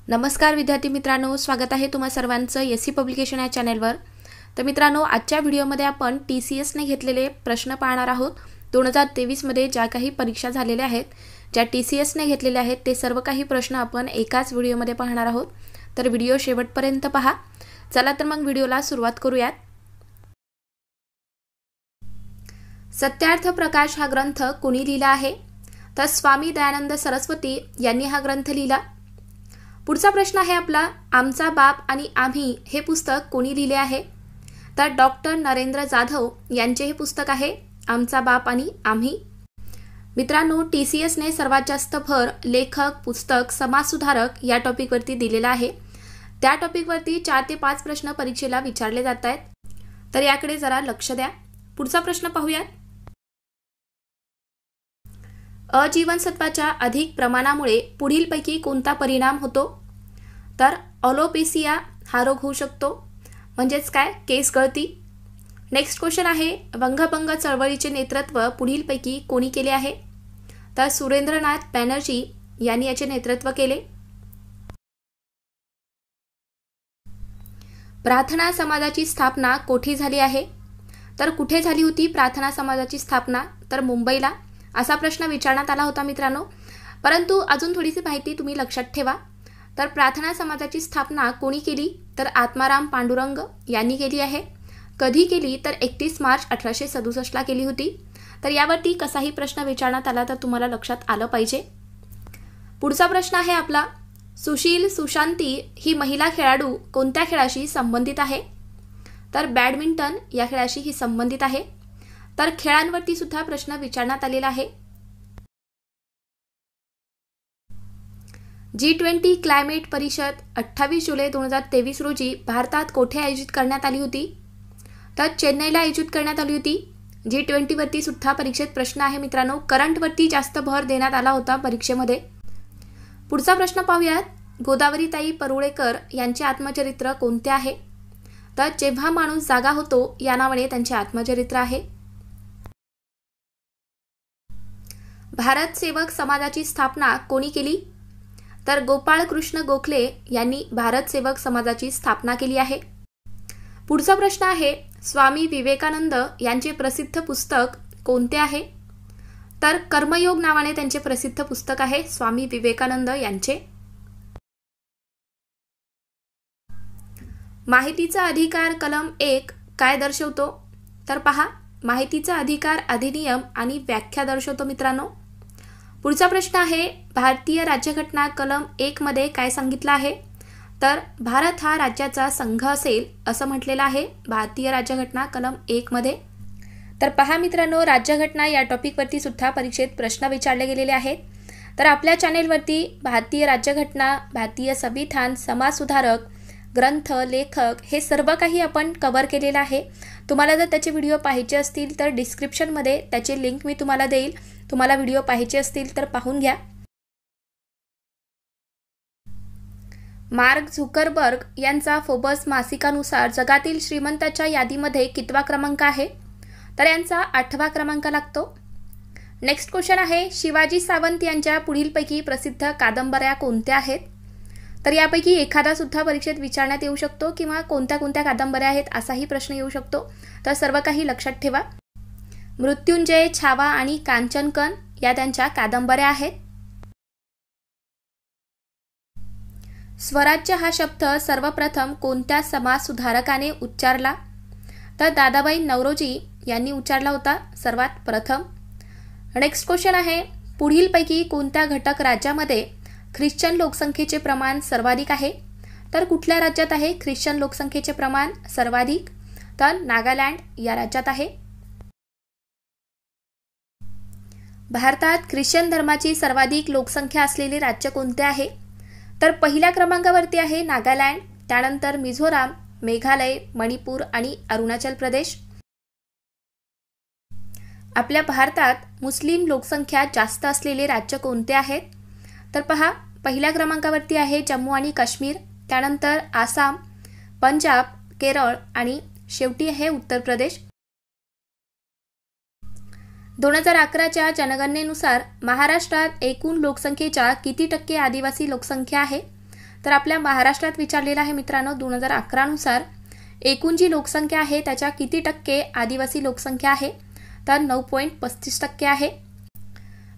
नमस्कार विद्यार्थी मित्रांनो, स्वागत आहे तुम्हा सर्वांचं एससी पब्लिकेशन या चॅनलवर। तर मित्रांनो, आजच्या व्हिडिओमध्ये आपण TCSने घेतलेले प्रश्न पाहणार आहोत। 2023 मध्ये ज्या काही परीक्षा झालेल्या आहेत, ज्या TCSने घेतलेल्या आहेत, ते सर्व काही प्रश्न आपण एकाच व्हिडिओमध्ये पाहणार आहोत। तर व्हिडिओ शेवटपर्यंत पहा। चला तर मग व्हिडिओला सुरुवात करूयात। सत्यार्थ प्रकाश हा ग्रंथ कोणी लिहिला आहे? तर स्वामी दयानंद सरस्वती यांनी हा ग्रंथ लिहिला। पुढचा प्रश्न आहे आपला, आमचा बाप आणि आम्ही हे पुस्तक कोणी लिहिले आहे? तर डॉक्टर नरेंद्र जाधव यांचे हे पुस्तक आहे, आमचा बाप आणि आम्ही। मित्रांनो, TCSने सर्वात जास्त भर लेखक, पुस्तक, समाजसुधारक या टॉपिकवरती दिलेला आहे। त्या टॉपिकवरती 4 ते 5 प्रश्न परीक्षेला विचारले जात आहेत, तर याकडे जरा लक्ष द्या। पुढचा प्रश्न पाहूयात। अजीवनसत्वाच्या अधिक प्रमाणामुळे पुढीलपैकी कोणता परिणाम होतो? तर ऑलोपेसिया हा रोग होऊ शकतो, म्हणजेच काय, केस गळती। नेक्स्ट क्वेश्चन आहे, वंगभंग चळवळीचे नेतृत्व पुढीलपैकी कोणी केले आहे? तर सुरेंद्रनाथ बॅनर्जी यांनी याचे नेतृत्व केले। प्रार्थना समाजाची स्थापना कोठे झाली आहे? तर कुठे झाली होती प्रार्थना समाजाची स्थापना? तर मुंबईला। असा प्रश्न विचारण्यात आला होता मित्रांनो, परंतु अजून थोडीशी माहिती तुम्ही लक्षात ठेवा। तर प्रार्थना समाजाची स्थापना कोणी केली? तर आत्माराम पांडुरंग यांनी केली आहे। कधी केली? तर 31 मार्च 1867 ला केली होती। तर यावरती कसाही प्रश्न विचारण्यात आला तर तुम्हाला लक्षात आलं पाहिजे। पुढचा प्रश्न आहे आपला, सुशील सुशांती ही महिला खेळाडू कोणत्या खेळाशी संबंधित आहे? तर बॅडमिंटन या खेळाशी ही संबंधित आहे। तर खेळांवरती सुद्धा प्रश्न विचारण्यात आलेला आहे। G20 क्लायमेट परिषद 28 जुलै 2023 रोजी भारतात कोठे आयोजित करण्यात आली होती? तर चेन्नईला आयोजित करण्यात आली होती। G20 वरती सुद्धा परीक्षेत प्रश्न आहे मित्रांनो, करंटवरती जास्त भर देण्यात आला होता परीक्षेमध्ये। पुढचा प्रश्न पाहूयात, गोदावरीताई परुळेकर यांचे आत्मचरित्र कोणते आहे? तर जेव्हा माणूस जागा होतो या नावाने त्यांचे आत्मचरित्र आहे। भारत सेवक समाजाची स्थापना कोणी केली? तर गोपाळकृष्ण गोखले यांनी भारत सेवक समाजाची स्थापना केली आहे। पुढचा प्रश्न आहे, स्वामी विवेकानंद यांचे प्रसिद्ध पुस्तक कोणते आहे? तर कर्मयोग नावाने त्यांचे प्रसिद्ध पुस्तक आहे स्वामी विवेकानंद यांचे। माहितीचा अधिकार कलम 1 काय दर्शवतो? तर पहा, माहितीचा अधिकार अधिनियम आणि व्याख्या दर्शवतो मित्रांनो। पुढचा प्रश्न आहे, भारतीय राज्यघटना कलम 1 मध्ये काय सांगितलं आहे? तर भारत हा राज्याचा संघ असेल असं म्हटलेलं आहे भारतीय राज्यघटना कलम 1 मध्ये। तर पहा मित्रांनो, राज्यघटना या टॉपिकवरती सुद्धा परीक्षेत प्रश्न विचारले गेलेले आहेत। तर आपल्या चॅनेलवरती भारतीय राज्यघटना, भारतीय संविधान, समाजसुधारक, ग्रंथ, लेखक हे सर्व काही आपण कव्हर केलेलं आहे। तुम्हाला जर त्याचे व्हिडिओ पाहायचे असतील तर डिस्क्रिप्शनमध्ये त्याचे लिंक मी तुम्हाला देईल। तुम्हाला व्हिडिओ पाहायचे असतील तर पाहून घ्या। मार्क झुकरबर्ग यांचा फोर्ब्स मासिकानुसार जगातील श्रीमंतांच्या यादीमध्ये कितवा क्रमांक आहे? तर यांचा 8वा क्रमांक लागतो। नेक्स्ट क्वेश्चन आहे, शिवाजी सावंत यांच्या पुढीलपैकी प्रसिद्ध कादंबऱ्या कोणत्या आहेत? तर यापैकी एखादा सुद्धा परीक्षेत विचारण्यात येऊ शकतो किंवा कोणत्या कोणत्या कादंबऱ्या आहेत असाही प्रश्न येऊ शकतो। तर सर्व काही लक्षात ठेवा। मृत्युंजय, छावा आणि कांचनकन या त्यांच्या कादंबऱ्या आहेत। स्वराज्य हा शब्द सर्वप्रथम कोणत्या समाजसुधारकाने उच्चारला? तर दादाबाई नौरोजी यांनी उच्चारला होता सर्वात प्रथम। नेक्स्ट क्वेश्चन आहे, पुढीलपैकी कोणत्या घटक राज्यामध्ये ख्रिश्चन लोकसंख्येचे प्रमाण सर्वाधिक आहे? तर कुठल्या राज्यात आहे ख्रिश्चन लोकसंख्येचे प्रमाण सर्वाधिक? तर नागालँड या राज्यात आहे। भारतात ख्रिश्चन धर्माची सर्वाधिक लोकसंख्या असलेले राज्य कोणते आहे? तर पहिल्या क्रमांकावरती आहे नागालँड, त्यानंतर मिझोराम, मेघालय, मणिपूर आणि अरुणाचल प्रदेश। आपल्या भारतात मुस्लिम लोकसंख्या जास्त असलेले राज्य कोणते आहेत? तर पहा, पहिल्या क्रमांकावरती आहे जम्मू आणि काश्मीर, त्यानंतर आसाम, पंजाब, केरळ आणि शेवटी आहे उत्तर प्रदेश। 2011च्या जनगणनेनुसार महाराष्ट्रात एकूण लोकसंख्येच्या किती टक्के आदिवासी लोकसंख्या आहे? तर आपल्या महाराष्ट्रात विचारलेला आहे मित्रांनो. 2011 नुसार एकूण जी लोकसंख्या आहे त्याच्या किती टक्के आदिवासी लोकसंख्या आहे? तर 9.35% आहे.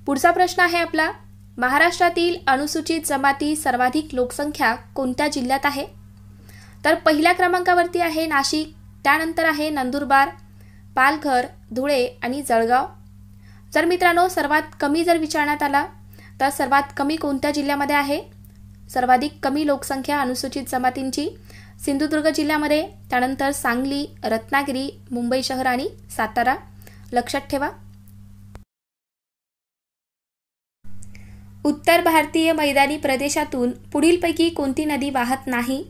पुढचा प्रश्न आहे आपला, महाराष्ट्रातील अनुसूचित जमाती सर्वाधिक लोकसंख्या कोणत्या जिल्ह्यात आहे? तर पहिल्या क्रमांकावरती आहे नाशिक, त्यानंतर आहे नंदुरबार, पालघर, धुळे आणि जळगाव. जर मित्रांनो सर्वात कमी जर विचारण्यात आला तर सर्वात कमी कोणत्या जिल्ह्यामध्ये आहे? सर्वाधिक कमी लोकसंख्या अनुसूचित जमातींची सिंधुदुर्ग जिल्ह्यामध्ये, त्यानंतर सांगली, रत्नागिरी, मुंबई शहर आणि सातारा. लक्षात ठेवा. उत्तर भारतीय मैदानी प्रदेशातून पुढीलपैकी कोणती नदी वाहत नाही?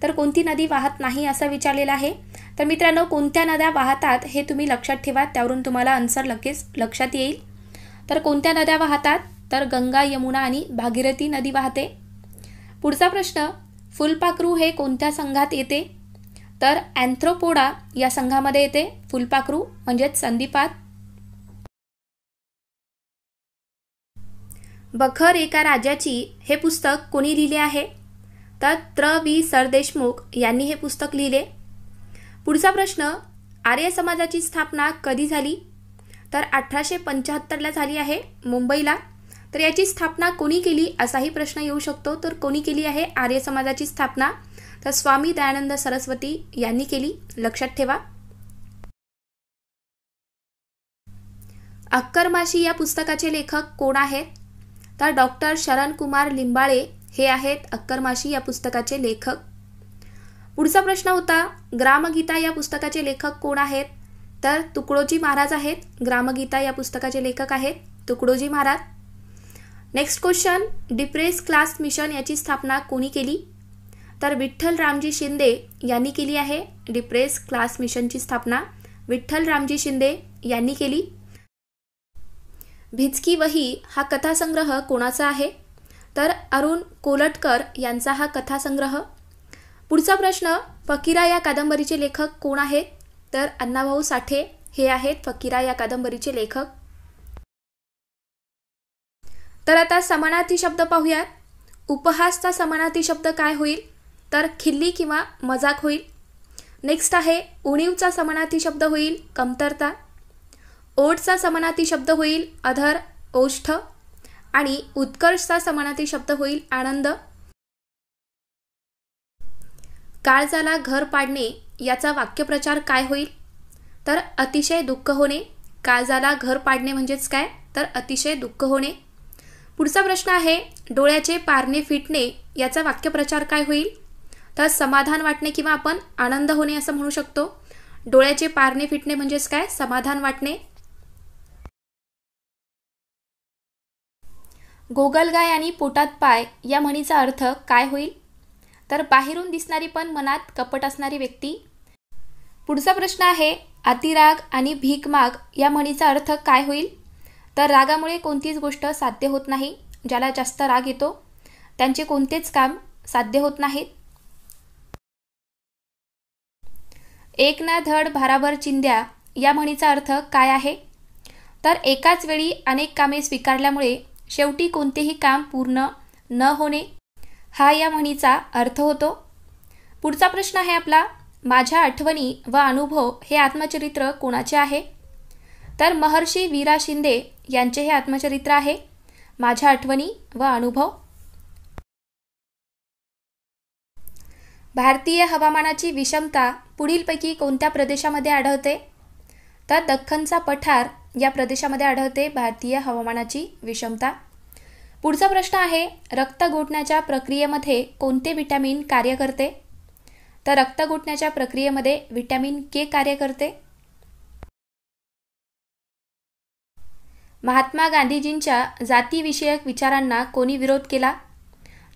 तर कोणती नदी वाहत नाही असं विचारलेलं आहे. तर मित्रांनो कोणत्या नद्या वाहतात हे तुम्ही लक्षात ठेवा, त्यावरून तुम्हाला आन्सर लगेच लक्षात येईल. तर कोणत्या नद्या वाहतात? तर गंगा, यमुना आणि भागीरथी नदी वाहते. पुढचा प्रश्न, फुलपाखरू हे कोणत्या संघात येते? तर अँथ्रोपोडा या संघामध्ये येते फुलपाखरू, म्हणजेच संधिपाद. बखर एका राजाची हे पुस्तक कोणी लिहिले आहे? तर वि. सरदेशमुख यांनी हे पुस्तक लिहिले. पुढचा प्रश्न, आर्य समाजाची स्थापना कधी झाली? तर 1875ला झाली आहे मुंबईला. तर याची स्थापना कोणी केली असाही प्रश्न येऊ शकतो. तर कोणी केली आहे आर्य समाजाची स्थापना? तर स्वामी दयानंद सरस्वती यांनी केली. लक्षात ठेवा. अक्करमाशी या पुस्तकाचे लेखक कोण आहेत? तर डॉक्टर शरण कुमार लिंबाळे हे आहेत अक्करमाशी या पुस्तकाचे लेखक. पुढचा प्रश्न होता, ग्रामगीता या पुस्तकाचे लेखक कोण आहेत? तर तुकडोजी महाराज आहेत. ग्रामगीता या पुस्तकाचे लेखक आहेत Tukdoji Maharaj. Next question, depress class mission याची स्थापना कोणी केली? तर विठ्ठल रामजी शिंदे यांनी केली आहे. डिप्रेस क्लास मिशनची स्थापना विठ्ठल रामजी शिंदे यांनी केली. भिचकी वही हा कथासंग्रह कोणाचा आहे? तर अरुण कोलटकर यांचा हा कथासंग्रह. पुढचा प्रश्न, फकीरा या कादंबरीचे लेखक कोण आहेत? तर अण्णाभाऊ साठे हे आहेत फकीरा या कादंबरीचे लेखक. तर आता समानार्थी शब्द पाहूयात. उपहासचा समानार्थी शब्द काय होईल? तर खिल्ली किंवा मजाक होईल. नेक्स्ट आहे, उणीवचा समानार्थी शब्द होईल कमतरता. ओढचा समानार्थी शब्द होईल अधर, ओष्ठ. आणि उत्कर्षचा समानार्थी शब्द होईल आनंद. काळजाला घर पाडणे याचा वाक्यप्रचार काय होईल? तर अतिशय दुःख होणे. काळजाला घर पाडणे म्हणजेच काय? तर अतिशय दुःख होणे. पुढचा प्रश्न आहे, डोळ्याचे पारणे फिटणे याचा वाक्यप्रचार काय होईल? तर समाधान वाटणे किंवा आपण आनंद होणे असं म्हणू शकतो. डोळ्याचे पारणे फिटणे म्हणजेच काय? समाधान वाटणे. गोगलगाय आणि पोटात पाय या म्हणीचा अर्थ काय होईल? तर बाहेरून दिसणारी पण मनात कपट असणारी व्यक्ती. पुढचा प्रश्न आहे, अतिराग आणि भीक माग या म्हणीचा अर्थ काय होईल? तर रागामुळे कोणतीच गोष्ट साध्य होत नाही. ज्याला जास्त राग येतो त्यांचे कोणतेच काम साध्य होत नाहीत. एक ना धड भाराभर चिंध्या या म्हणीचा अर्थ काय आहे? तर एकाच वेळी अनेक कामे स्वीकारल्यामुळे शेवटी कोणतेही काम पूर्ण न होणे हा या म्हणीचा अर्थ होतो. पुढचा प्रश्न आहे आपला, माझ्या आठवणी व अनुभव हे आत्मचरित्र कोणाचे आहे? तर महर्षी वीरा शिंदे यांचे हे आत्मचरित्र आहे, माझ्या आठवणी व अनुभव. भारतीय हवामानाची विषमता पुढीलपैकी कोणत्या प्रदेशामध्ये आढळते? तर दख्खनचा पठार या प्रदेशामध्ये आढळते भारतीय हवामानाची विषमता. पुढचा प्रश्न आहे, रक्त गोठण्याच्या प्रक्रियेमध्ये कोणते विटॅमिन कार्य करते? तर रक्त गोठण्याच्या प्रक्रियेमध्ये विटॅमिन के कार्य करते. महात्मा गांधीजींच्या जातीविषयक विचारांना कोणी विरोध केला?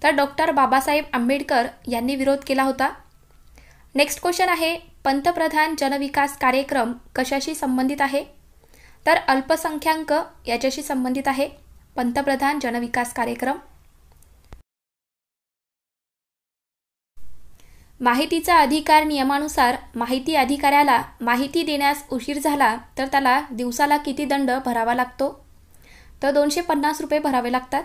तर डॉक्टर बाबासाहेब आंबेडकर यांनी विरोध केला होता. नेक्स्ट क्वेश्चन आहे, पंतप्रधान जनविकास कार्यक्रम कशाशी संबंधित आहे? तर अल्पसंख्याक याच्याशी संबंधित आहे पंतप्रधान जनविकास कार्यक्रम. माहितीचा अधिकार नियमानुसार माहिती अधिकाऱ्याला माहिती देण्यास उशीर झाला तर त्याला दिवसाला किती दंड भरावा लागतो? तर 250 रुपये भरावे लागतात.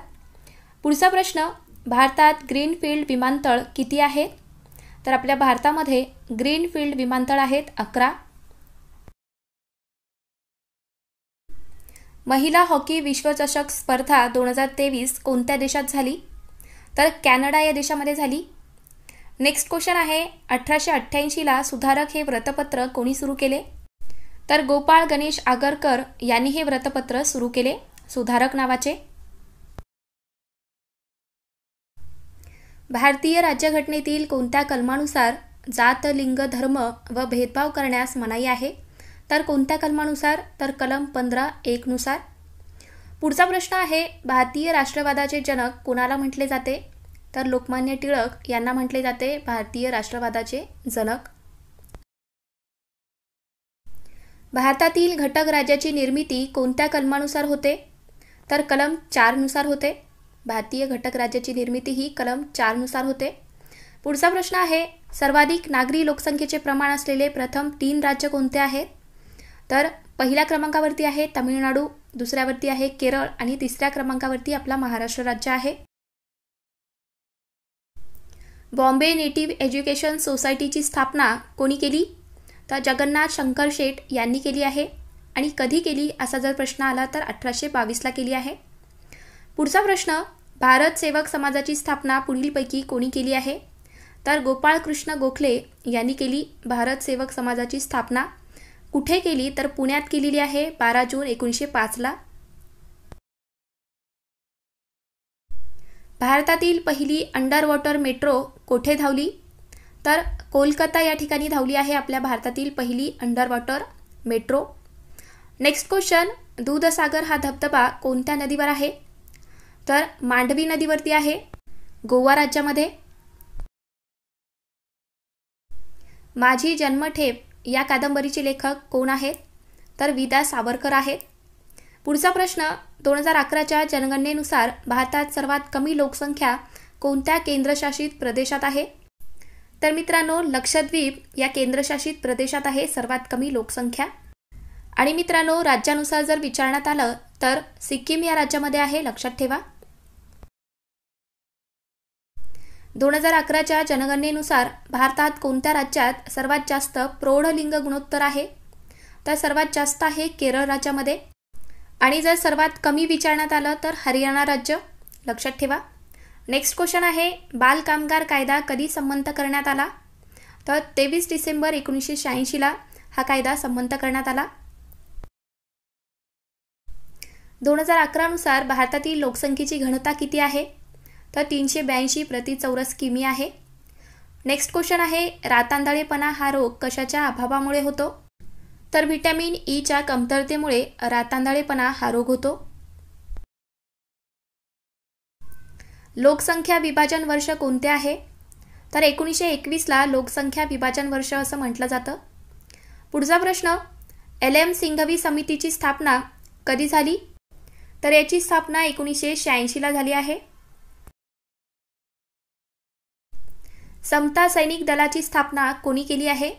पुढचा प्रश्न, भारतात ग्रीनफील्ड विमानतळ किती आहेत? तर आपल्या भारतामध्ये ग्रीनफील्ड विमानतळ आहेत 11. महिला हॉकी विश्वचषक स्पर्धा 2023 कोणत्या देशात झाली? तर कॅनडा या देशामध्ये झाली. नेक्स्ट क्वेश्चन आहे, 1888ला सुधारक हे व्रतपत्र कोणी सुरू केले? तर गोपाळ गणेश आगरकर यांनी हे व्रतपत्र सुरू केले, सुधारक नावाचे. भारतीय राज्यघटनेतील कोणत्या कलमानुसार जात, लिंग, धर्म व भेदभाव करण्यास मनाई आहे? तर कोणत्या कलमानुसार? तर कलम 15(1) नुसार. पुढचा प्रश्न आहे, भारतीय राष्ट्रवादाचे जनक कोणाला म्हटले जाते? तर लोकमान्य टिळक यांना म्हटले जाते भारतीय राष्ट्रवादाचे जनक. भारतातील घटक राज्याची निर्मिती कोणत्या कलमानुसार होते? तर कलम 4 नुसार होते. भारतीय घटक राज्याची निर्मिती ही कलम 4 नुसार होते. पुढचा प्रश्न आहे, सर्वाधिक नागरी लोकसंख्येचे प्रमाण असलेले प्रथम 3 राज्य कोणते आहेत? तर पहिल्या क्रमांकावरती आहे तमिळनाडू, दुसऱ्यावरती आहे केरळ आणि तिसऱ्या क्रमांकावरती आपला महाराष्ट्र राज्य आहे. बॉम्बे नेटिव्ह एज्युकेशन सोसायटीची स्थापना कोणी केली? तर जगन्नाथ शंकर शेठ यांनी केली आहे. आणि कधी केली असा जर प्रश्न आला तर 1822ला केली आहे. पुढचा प्रश्न, भारत सेवक समाजाची स्थापना पुढीलपैकी कोणी केली आहे? तर गोपाळ कृष्ण गोखले यांनी केली भारत सेवक समाजाची स्थापना. कुठे केली? तर पुण्यात केलेली आहे 12 जून 1905ला. भारतातील पहिली अंडर वॉटर मेट्रो कोठे धावली? तर कोलकाता या ठिकाणी धावली आहे आपल्या भारतातील पहिली under water metro. Next question, Dudhsagar हा धबधबा कोणत्या नदीवर आहे? तर मांडवी नदीवरती आहे, गोवा राज्यामध्ये. माझी जन्मठेप या कादंबरीचे लेखक कोण आहेत? तर विदा सावरकर आहेत. पुढचा प्रश्न, 2011च्या जनगणनेनुसार भारतात सर्वात कमी लोकसंख्या कोणत्या केंद्रशासित प्रदेशात आहे? तर मित्रांनो, लक्षद्वीप या केंद्रशासित प्रदेशात आहे सर्वात कमी लोकसंख्या. आणि मित्रांनो, राज्यानुसार जर विचारण्यात आलं तर सिक्कीम या राज्यामध्ये आहे, लक्षात ठेवा. 2011च्या जनगणनेनुसार भारतात कोणत्या राज्यात सर्वात जास्त प्रौढ लिंग गुणोत्तर आहे? तर सर्वात जास्त आहे केरळ राज्यामध्ये. आणि जर सर्वात कमी विचारण्यात आलं तर हरियाणा राज्य, लक्षात ठेवा. नेक्स्ट क्वेश्चन आहे, बाल कामगार कायदा कधी संमत करण्यात आला? तर 23 डिसेंबर 1986ला हा कायदा संमत करण्यात आला. 2011 नुसार भारतातील लोकसंख्येची घनता किती आहे? तर 382 प्रति चौरस किमी आहे. नेक्स्ट क्वेश्चन आहे, रातांधळेपणा हा रोग कशाच्या अभावामुळे होतो? तर व्हिटॅमिन ईच्या कमतरतेमुळे रातांधळेपणा हा रोग होतो. लोकसंख्या विभाजन वर्ष कोणते आहे? तर 1921ला लोकसंख्या विभाजन वर्ष असं म्हटलं जातं. पुढचा प्रश्न, LM सिंघवी समितीची स्थापना कधी झाली? तर याची स्थापना 1986ला झाली आहे. समता सैनिक दलाची स्थापना कोणी केली आहे?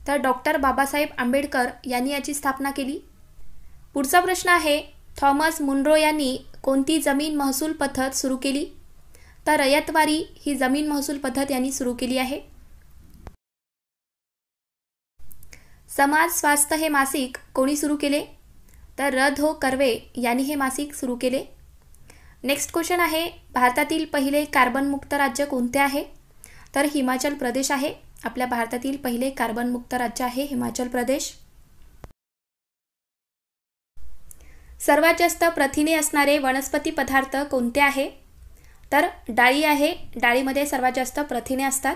तर डॉक्टर बाबासाहेब आंबेडकर यांनी याची स्थापना केली. पुढचा प्रश्न आहे, थॉमस मुनरो यांनी कोणती जमीन महसूल पद्धत सुरू केली? तर रयतवारी ही जमीन महसूल पद्धत यांनी सुरू केली आहे. समाज स्वास्थ्य हे मासिक कोणी सुरू केले? तर र धो कर्वे यांनी हे मासिक सुरू केले. नेक्स्ट क्वेश्चन आहे, भारतातील पहिले कार्बन मुक्त राज्य कोणते आहे? तर हिमाचल प्रदेश आहे. आपल्या भारतातील पहिले कार्बन मुक्त राज्य आहे हिमाचल प्रदेश. सर्वात जास्त प्रथिने असणारे वनस्पती पदार्थ कोणते आहे? तर डाळी आहे. डाळीमध्ये सर्वात जास्त प्रथिने असतात.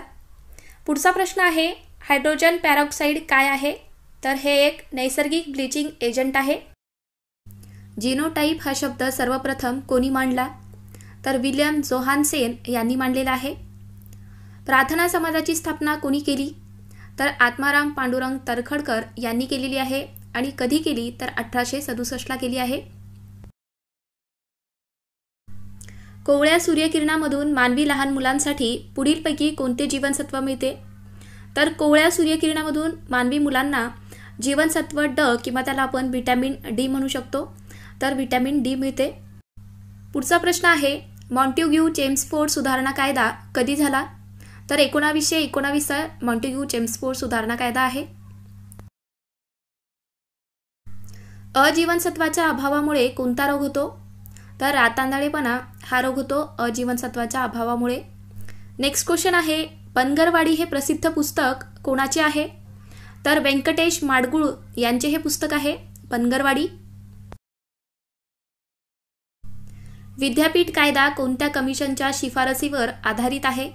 पुढचा प्रश्न आहे, हायड्रोजन पॅरॉक्साईड काय आहे? तर हे एक नैसर्गिक ब्लीचिंग एजंट आहे. जिनोटाइप हा शब्द सर्वप्रथम कोणी मांडला? तर विल्यम जोहानसेन यांनी मांडलेला आहे. प्रार्थना समाजाची स्थापना कोणी केली? तर आत्माराम पांडुरंग तरखडकर यांनी केलेली आहे. आणि कधी केली? तर 1867ला केली आहे. कोवळ्या सूर्यकिरणामधून मानवी लहान मुलांसाठी पुढीलपैकी कोणते जीवनसत्व मिळते? तर कोवळ्या सूर्यकिरणामधून मानवी मुलांना जीवनसत्व ड किंवा त्याला आपण व्हिटॅमिन डी म्हणू शकतो. तर व्हिटॅमिन डी मिळते. पुढचा प्रश्न आहे, मॉन्टेग्यू चेम्सफोर्ड सुधारणा कायदा कधी झाला? तर 1919 मॉन्टेग्यू चेम्सफोर्ड सुधारणा कायदा आहे. अजीवनसत्वाच्या अभावामुळे कोणता रोग होतो? तर रातांधळेपणा हा रोग होतो अजीवनसत्वाच्या अभावामुळे. नेक्स्ट क्वेश्चन आहे, पनगरवाडी हे प्रसिद्ध पुस्तक कोणाचे आहे? तर व्यंकटेश माडगुळ यांचे हे पुस्तक आहे पनगरवाडी. विद्यापीठ कायदा कोणत्या कमिशनच्या शिफारसीवर आधारित आहे?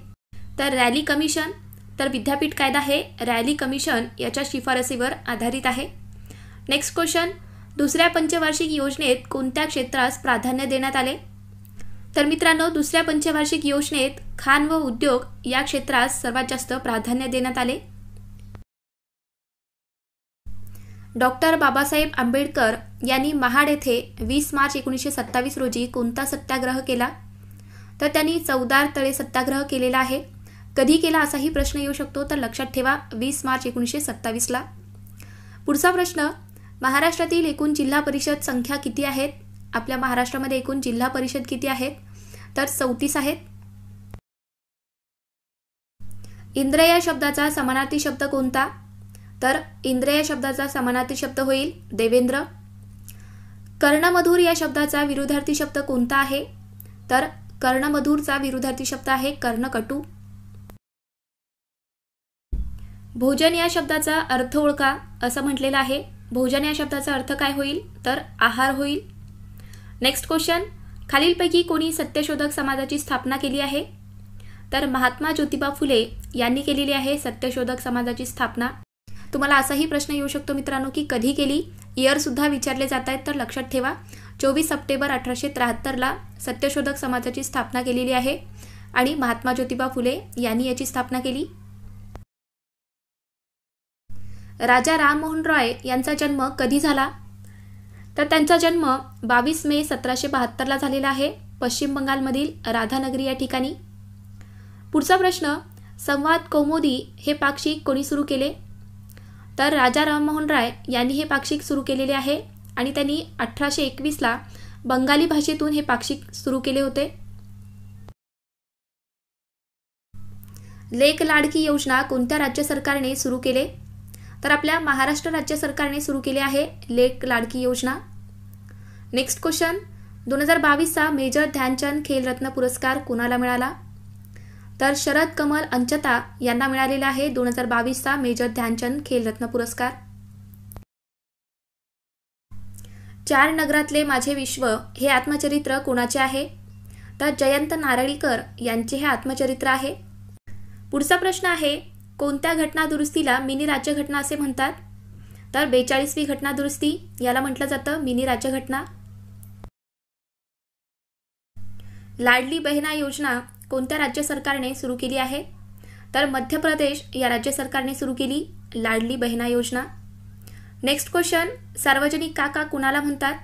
तर रॅली कमिशन. तर विद्यापीठ कायदा हे रॅली कमिशन याच्या शिफारसीवर आधारित आहे. नेक्स्ट क्वेश्चन, दुसऱ्या पंचवार्षिक योजनेत कोणत्या क्षेत्रास प्राधान्य देण्यात आले? तर मित्रांनो, दुसऱ्या पंचवार्षिक योजनेत खाण व उद्योग या क्षेत्रास सर्वात जास्त प्राधान्य देण्यात आले. डॉक्टर बाबासाहेब आंबेडकर यांनी महाड येथे 20 मार्च 1927 रोजी कोणता सत्याग्रह केला? तर त्यांनी चौदार तळे सत्याग्रह केलेला आहे. कधी केला असाही प्रश्न येऊ शकतो, तर लक्षात ठेवा 20 मार्च 1927ला. पुढचा प्रश्न, महाराष्ट्रातील एकूण जिल्हा परिषद संख्या किती आहेत? आपल्या महाराष्ट्रामध्ये एकूण जिल्हा परिषद किती आहेत? तर 34 आहेत. इंद्र या शब्दाचा समानार्थी शब्द कोणता? तर इंद्र या शब्दाचा समानार्थी शब्द होईल देवेंद्र. कर्णमधुर या शब्दाचा विरुद्धार्थी शब्द कोणता आहे? तर कर्णमधुरचा विरुद्धार्थी शब्द आहे कर्णकटू. भोजन या शब्दाचा अर्थ ओळखा असं म्हटलेलं आहे. भोजन या शब्दाचा अर्थ काय होईल? तर आहार होईल. नेक्स्ट क्वेश्चन, खालीलपैकी कोणी सत्यशोधक समाजाची स्थापना केली आहे? तर महात्मा ज्योतिबा फुले यांनी केलेली आहे सत्यशोधक समाजाची स्थापना. तुम्हाला असाही प्रश्न येऊ शकतो मित्रांनो की कधी केली, इयर सुद्धा विचारले जात आहेत, तर लक्षात ठेवा 24 सप्टेंबर 1873ला सत्यशोधक समाजाची स्थापना केलेली आहे आणि महात्मा ज्योतिबा फुले यांनी याची स्थापना केली. राजा राममोहन रॉय यांचा जन्म कधी झाला? तर त्यांचा जन्म 22 मे 1772ला झालेला आहे पश्चिम बंगालमधील राधानगरी या ठिकाणी. पुढचा प्रश्न, संवाद कौमुदी हे पाक्षिक कोणी सुरू केले? तर राजा राममोहन राय यांनी हे पाक्षिक सुरू केलेले आहे आणि त्यांनी 1821ला बंगाली भाषेतून हे पाक्षिक सुरू केले होते. लेक लाडकी योजना कोणत्या राज्य सरकारने सुरू केले? तर आपल्या महाराष्ट्र राज्य सरकारने सुरू केले आहे लेक लाडकी योजना. नेक्स्ट क्वेश्चन, 2022चा मेजर ध्यानचंद खेलरत्न पुरस्कार कोणाला मिळाला? तर शरद कमल अंचता यांना मिळालेला आहे 2022चा मेजर ध्यानचंद खेलरत्न पुरस्कार. 4 नगरातले माझे विश्व हे आत्मचरित्र कोणाचे आहे? तर जयंत नारळीकर यांचे हे आत्मचरित्र आहे. पुढचा प्रश्न आहे, कोणत्या घटना दुरुस्तीला मिनी राज्यघटना असे म्हणतात? तर 42वी घटना दुरुस्ती याला म्हटलं जातं मिनी राज्यघटना. लाडली बहिणा योजना कोणत्या राज्य सरकारने सुरू केली आहे? तर मध्य प्रदेश या राज्य सरकारने सुरू केली लाडली बहिणा योजना. नेक्स्ट क्वेश्चन, सार्वजनिक काका कुणाला म्हणतात?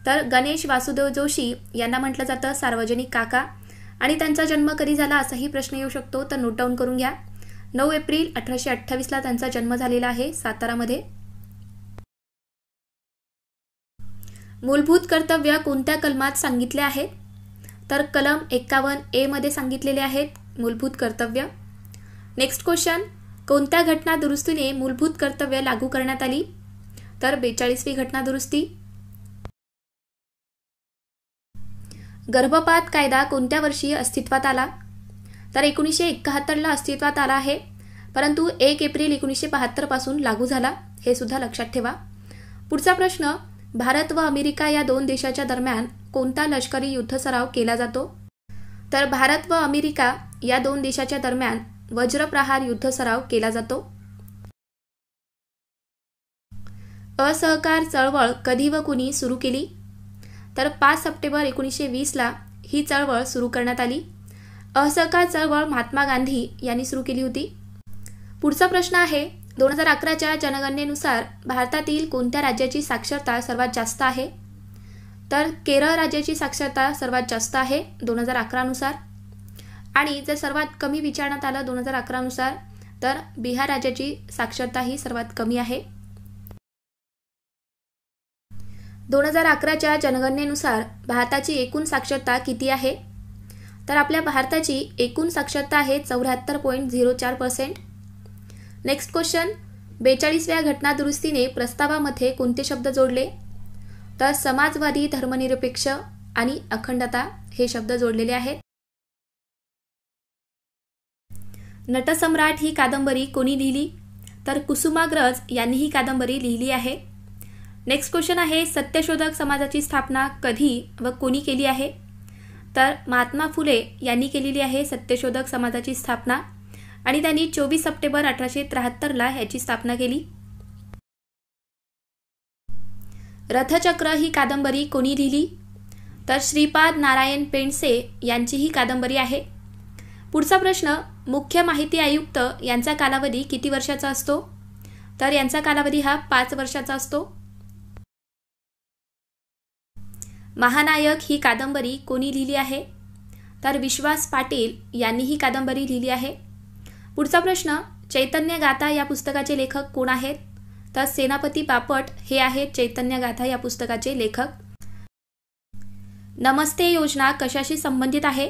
तर गणेश वासुदेव जोशी यांना म्हटलं जातं सार्वजनिक काका आणि त्यांचा जन्म कधी झाला असाही प्रश्न येऊ शकतो, तर नोट डाऊन करून घ्या. 9 एप्रिल 1828ला त्यांचा जन्म झालेला आहे सातारामध्ये. मूलभूत कर्तव्य कोणत्या कलमात सांगितले आहेत? तर कलम 51A मध्ये सांगितलेले आहेत मूलभूत कर्तव्य. नेक्स्ट क्वेश्चन, कोणत्या घटना दुरुस्तीने मूलभूत कर्तव्य लागू करण्यात आली? तर 42वी घटना दुरुस्ती. गर्भपात कायदा कोणत्या वर्षी अस्तित्वात आला? तर 1971ला अस्तित्वात आला आहे, परंतु 1 एप्रिल 1972 पासून लागू झाला, हे सुद्धा लक्षात ठेवा. पुढचा प्रश्न, भारत व अमेरिका या 2 देशाच्या दरम्यान कोणता लष्करी युद्ध सराव केला जातो? तर भारत व अमेरिका या 2 देशाच्या दरम्यान वज्रप्रहार युद्ध सराव केला जातो. असहकार चळवळ कधी व कुणी सुरू केली? तर 5 सप्टेंबर 1920ला ही चळवळ सुरू करण्यात आली. असहकार चळवळ महात्मा गांधी यांनी सुरू केली होती. पुढचा प्रश्न आहे, 2011च्या जनगणनेनुसार भारतातील कोणत्या राज्याची साक्षरता सर्वात जास्त आहे? तर केरळ राज्याची साक्षरता सर्वात जास्त आहे 2011 नुसार. आणि जर सर्वात कमी विचारण्यात आलं 2011 नुसार, तर बिहार राज्याची साक्षरता ही सर्वात कमी आहे. 2011च्या जनगणनेनुसार भारताची एकूण साक्षरता किती आहे? तर आपल्या भारताची एकूण साक्षरता आहे 74.04%. नेक्स्ट क्वेश्चन, 42व्या घटनादुरुस्तीने प्रस्तावामध्ये कोणते शब्द जोडले? तर समाजवादी, धर्मनिरपेक्ष आणि अखंडता हे शब्द जोडलेले आहेत. नटसम्राट ही कादंबरी कोणी लिहिली? तर कुसुमाग्रज यांनी ही कादंबरी लिहिली आहे. नेक्स्ट क्वेश्चन आहे, सत्यशोधक समाजाची स्थापना कधी व कोणी केली आहे? तर महात्मा फुले यांनी केलेली आहे सत्यशोधक समाजाची स्थापना आणि त्यांनी 24 सप्टेंबर 1873ला याची स्थापना केली. रथचक्र ही कादंबरी कोणी लिहिली? तर श्रीपाद नारायण पेंडसे यांची ही कादंबरी आहे. पुढचा प्रश्न, मुख्य माहिती आयुक्त यांचा कालावधी किती वर्षाचा असतो? तर यांचा कालावधी हा 5 वर्षाचा असतो. महानायक ही कादंबरी कोणी लिहिली आहे? तर विश्वास पाटील यांनी ही कादंबरी लिहिली आहे. पुढचा प्रश्न, चैतन्य गाथा या पुस्तकाचे लेखक कोण आहेत? तर सेनापती बापट हे आहेत चैतन्य गाथा या पुस्तकाचे लेखक. नमस्ते योजना कशाशी संबंधित आहे?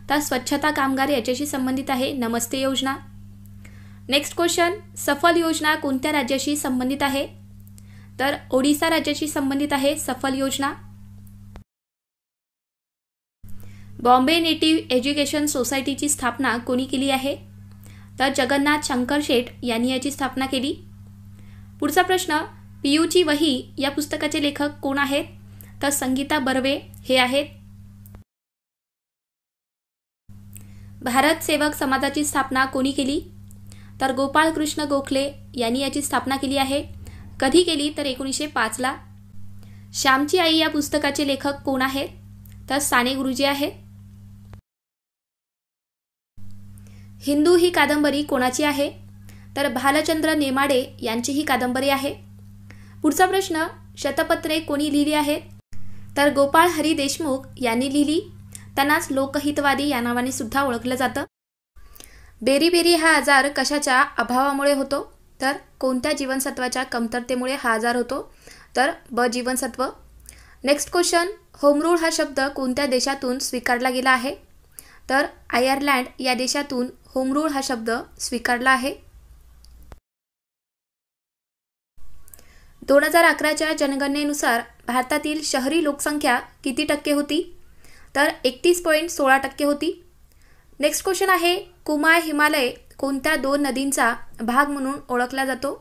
तर स्वच्छता कामगार याच्याशी संबंधित आहे नमस्ते योजना. नेक्स्ट क्वेश्चन, सफल योजना कोणत्या राज्याशी संबंधित आहे? तर ओडिसा राज्याशी संबंधित आहे सफल योजना. बॉम्बे नेटिव्ह एज्युकेशन सोसायटीची स्थापना कोणी केली आहे? तर जगन्नाथ शंकर शेठ यांनी याची स्थापना केली. पुढचा प्रश्न, पीयूची वही या पुस्तकाचे लेखक कोण आहेत? तर संगीता बर्वे हे आहेत. भारत सेवक समाजाची स्थापना कोणी केली? तर गोपाळ कृष्ण गोखले यांनी याची स्थापना केली आहे. कधी केली? तर 1905ला. श्यामची आई या पुस्तकाचे लेखक कोण आहेत? तर साने गुरुजी आहेत. हिंदू ही कादंबरी कोणाची आहे? तर भालचंद्र नेमाडे यांची ही कादंबरी आहे. पुढचा प्रश्न, शतपत्रे कोणी लिहिली आहेत? तर गोपाळ हरी देशमुख यांनी लिहिली. त्यांनाच लोकहितवादी या नावाने सुद्धा ओळखलं जातं. बेरीबेरी हा आजार कशाच्या अभावामुळे होतो? तर कोणत्या जीवनसत्वाच्या कमतरतेमुळे हा आजार होतो? तर ब जीवनसत्व. नेक्स्ट क्वेश्चन, होमरूळ हा शब्द कोणत्या देशातून स्वीकारला गेला आहे? तर आयर्लंड या देशातून होमरूळ हा शब्द स्वीकारला आहे. 2011च्या जनगणनेनुसार भारतातील शहरी लोकसंख्या किती टक्के होती? तर 31.16% होती. नेक्स्ट क्वेश्चन आहे, कुमाय हिमालय कोणत्या 2 नदींचा भाग म्हणून ओळखला जातो?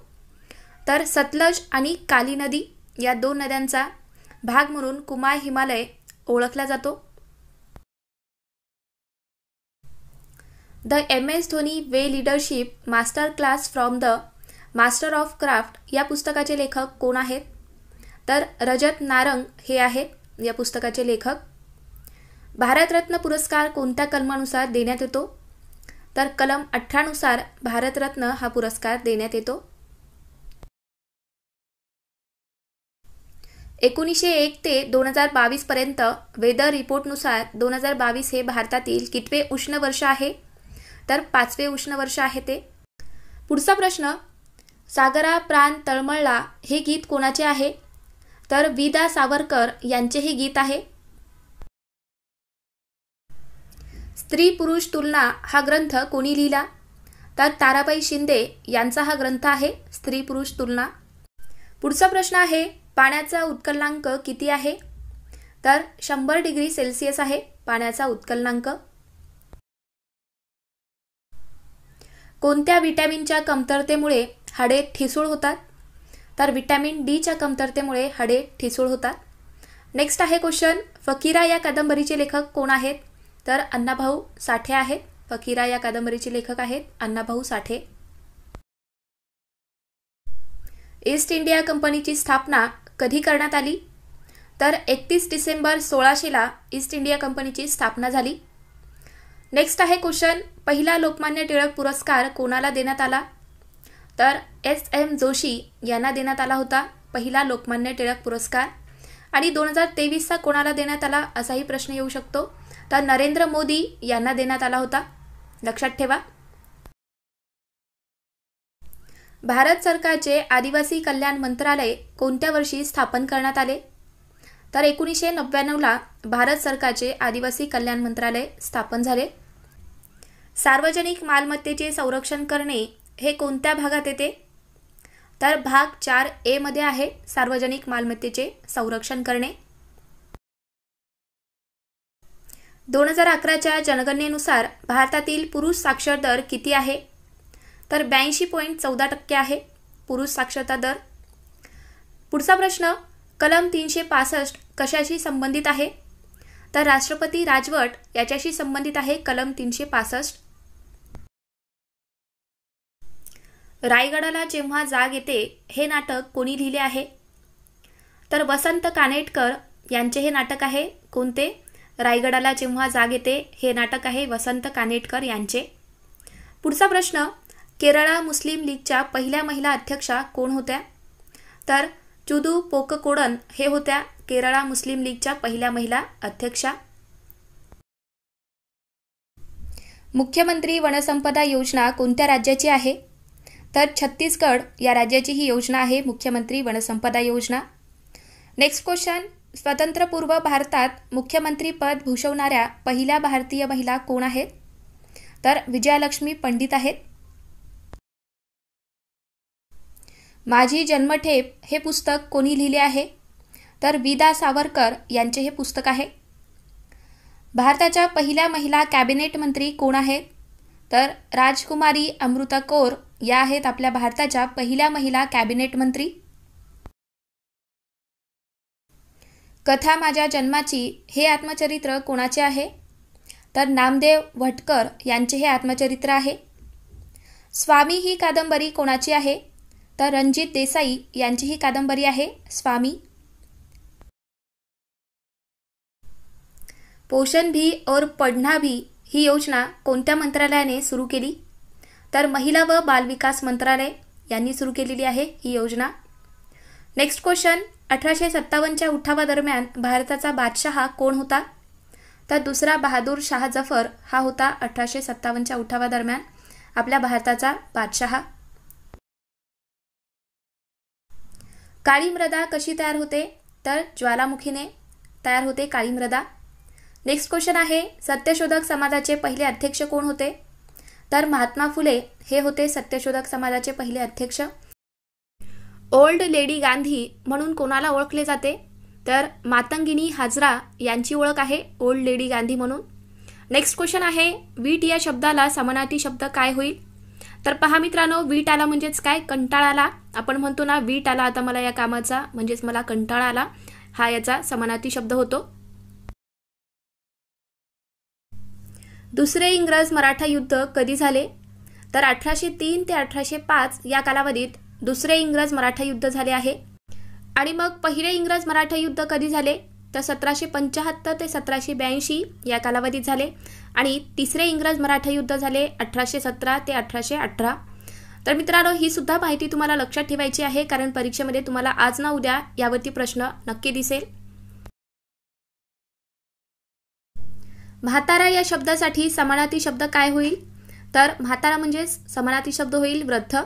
तर सतलज आणि काली नदी या 2 नद्यांचा भाग म्हणून कुमाय हिमालय ओळखला जातो. The MS Dhoni way leadership master class from the master of craft या पुस्तकाचे लेखक कोण आहेत? तर रजत नारंग हे आहेत या पुस्तकाचे लेखक. भारतरत्न पुरस्कार कोणत्या कलमानुसार देण्यात येतो? तर कलम 18 नुसार भारतरत्न हा पुरस्कार देण्यात येतो. 1901 ते 2022 पर्यंत वेदर रिपोर्टनुसार 2022 हे भारतातील कितवे उष्ण वर्ष आहे? तर 5वे उष्ण वर्ष आहे ते. पुढचा प्रश्न, सागरा प्राण तळमळला हे गीत कोणाचे आहे? तर विदा सावरकर यांचे हे गीत आहे. स्त्री पुरुष तुलना हा ग्रंथ कोणी लिहिला? तर ताराबाई शिंदे यांचा हा ग्रंथ आहे स्त्री पुरुष तुलना. पुढचा प्रश्न आहे, पाण्याचा उत्कलनांक किती आहे? तर 100 डिग्री सेल्सिअस आहे पाण्याचा उत्कलनांक. कोणत्या विटॅमिनच्या कमतरतेमुळे हाडे ठिसूळ होतात? तर विटॅमिन डीच्या कमतरतेमुळे हाडे ठिसूळ होतात. नेक्स्ट आहे क्वेश्चन, फकीरा या कादंबरीचे लेखक कोण आहेत? तर अण्णाभाऊ साठे आहेत. फकीरा या कादंबरीचे लेखक आहेत अण्णाभाऊ साठे. ईस्ट इंडिया कंपनीची स्थापना कधी करण्यात आली? तर 31 डिसेंबर 1600ला ईस्ट इंडिया कंपनीची स्थापना झाली. नेक्स्ट आहे क्वेश्चन, पहिला लोकमान्य टिळक पुरस्कार कोणाला देण्यात आला? तर SM जोशी यांना देण्यात आला होता पहिला लोकमान्य टिळक पुरस्कार. आणि 2023चा कोणाला देण्यात आला असाही प्रश्न येऊ शकतो. तर नरेंद्र मोदी यांना देण्यात आला होता, लक्षात ठेवा. भारत सरकारचे आदिवासी कल्याण मंत्रालय कोणत्या वर्षी स्थापन करण्यात आले? तर 1999ला भारत सरकारचे आदिवासी कल्याण मंत्रालय स्थापन झाले? सार्वजनिक मालमत्तेचे संरक्षण करणे हे कोणत्या भागात येते? तर भाग 4A मध्ये आहे सार्वजनिक मालमत्तेचे संरक्षण करणे. 2011च्या जनगणनेनुसार भारतातील पुरुष साक्षर दर किती आहे? तर 82.14% आहे पुरुष साक्षरता दर. पुढचा प्रश्न, कलम 365 कशाशी संबंधित आहे? तर राष्ट्रपती राजवट याच्याशी संबंधित आहे कलम 365. रायगडाला जेव्हा जाग येते हे नाटक कोणी लिहिले आहे? तर वसंत कानेटकर यांचे हे नाटक आहे. कोणते? रायगडाला जेव्हा जाग येते हे नाटक आहे वसंत कानेटकर यांचे. पुढचा प्रश्न, केरळा मुस्लिम लीगच्या पहिल्या महिला अध्यक्षा कोण होत्या? तर चुदू पोककोडन हे होत्या केरळा मुस्लिम लीगच्या पहिल्या महिला अध्यक्षा. मुख्यमंत्री वनसंपदा योजना कोणत्या राज्याची आहे? तर छत्तीसगड या राज्याची ही योजना आहे मुख्यमंत्री वनसंपदा योजना. नेक्स्ट क्वेश्चन, स्वतंत्रपूर्व भारतात मुख्यमंत्री पद भूषवणाऱ्या पहिल्या भारतीय महिला कोण आहेत? तर विजयालक्ष्मी पंडित आहेत. माझी जन्मठेप हे पुस्तक कोणी लिहिले आहे? तर विदा सावरकर यांचे हे पुस्तक आहे. भारताच्या पहिल्या महिला कॅबिनेट मंत्री कोण आहेत? तर राजकुमारी अमृता कौर या आहेत आपल्या भारताच्या पहिल्या महिला कॅबिनेट मंत्री. कथा माझ्या जन्माची हे आत्मचरित्र कोणाचे आहे? तर नामदेव भटकर यांचे हे आत्मचरित्र आहे. स्वामी ही कादंबरी कोणाची आहे? तर रणजित देसाई यांची ही कादंबरी आहे स्वामी. पोषण भी और पढ़ना भी ही योजना कोणत्या मंत्रालयाने सुरू केली? तर महिला व बालविकास मंत्रालय यांनी सुरू केलेली आहे ही योजना. नेक्स्ट क्वेश्चन, 1857च्या उठावादरम्यान भारताचा बादशहा कोण होता? तर दुसरा बहादूर शाह जफर हा होता 1857च्या उठावादरम्यान आपल्या भारताचा बादशहा. काळी मृदा कशी तयार होते? तर ज्वालामुखीने तयार होते काळी मृदा. नेक्स्ट क्वेश्चन आहे, सत्यशोधक समाजाचे पहिले अध्यक्ष कोण होते? तर महात्मा फुले हे होते सत्यशोधक समाजाचे पहिले अध्यक्ष. ओल्ड लेडी गांधी म्हणून कोणाला ओळखले जाते? तर मातंगिनी हाजरा यांची ओळख आहे ओल्ड लेडी गांधी म्हणून. नेक्स्ट क्वेश्चन आहे, वीट या शब्दाला समानार्थी शब्द काय होईल? तर पहा मित्रांनो, वीट आला म्हणजेच काय? कंटाळा आला. आपण म्हणतो ना वीट आला आता मला या कामाचा, म्हणजेच मला कंटाळा आला, हा याचा समानार्थी शब्द होतो. दुसरे इंग्रज मराठा युद्ध कधी झाले? तर 1803 ते 1805 या कालावधीत दुसरे इंग्रज मराठा युद्ध झाले आहे. आणि मग पहिले इंग्रज मराठा युद्ध कधी झाले? तर 1775 ते 1782 या कालावधीत झाले. आणि तिसरे इंग्रज मराठा युद्ध झाले 1817 ते 1818. तर मित्रांनो, ही सुद्धा माहिती तुम्हाला लक्षात ठेवायची आहे, कारण परीक्षेमध्ये तुम्हाला आज ना उद्या यावरती प्रश्न नक्की दिसेल. म्हातारा या शब्दासाठी समानार्थी शब्द काय होईल? तर म्हातारा म्हणजे समानार्थी शब्द होईल वृद्ध.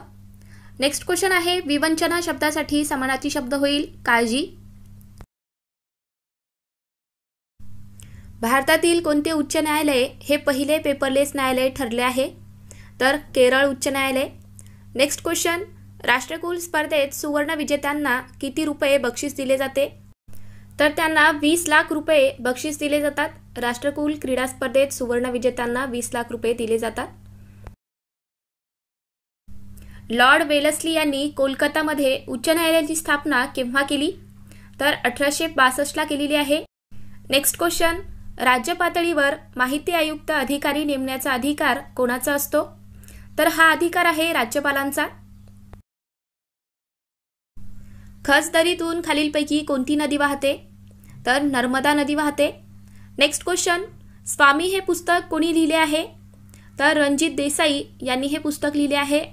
नेक्स्ट क्वेश्चन आहे, विवंचना शब्दासाठी समानार्थी शब्द होईल काळजी. भारतातील कोणते उच्च न्यायालय हे पहिले पेपरलेस न्यायालय ठरले आहे? तर केरळ उच्च न्यायालय. नेक्स्ट क्वेश्चन, राष्ट्रकुल स्पर्धेत सुवर्ण विजेत्यांना किती रुपये बक्षीस दिले जाते? तर त्यांना 20 लाख रुपये बक्षीस दिले जातात. राष्ट्रकुल क्रीडा स्पर्धेत सुवर्ण विजेत्यांना 20 लाख रुपये दिले जातात. लॉर्ड वेलस्ली यांनी कोलकातामध्ये उच्च न्यायालयाची स्थापना केव्हा केली? तर 1862 ला केलेली आहे. नेक्स्ट क्वेश्चन, राज्य पातळीवर माहिती आयुक्त अधिकारी नेमण्याचा अधिकार कोणाचा असतो? तर हा अधिकार आहे राज्यपालांचा. खचदरीतून खालीलपैकी कोणती नदी वाहते? तर नर्मदा नदी वाहते. नेक्स्ट क्वेश्चन, स्वामी हे पुस्तक कोणी लिहिले आहे? तर रणजित देसाई यांनी हे पुस्तक लिहिले आहे.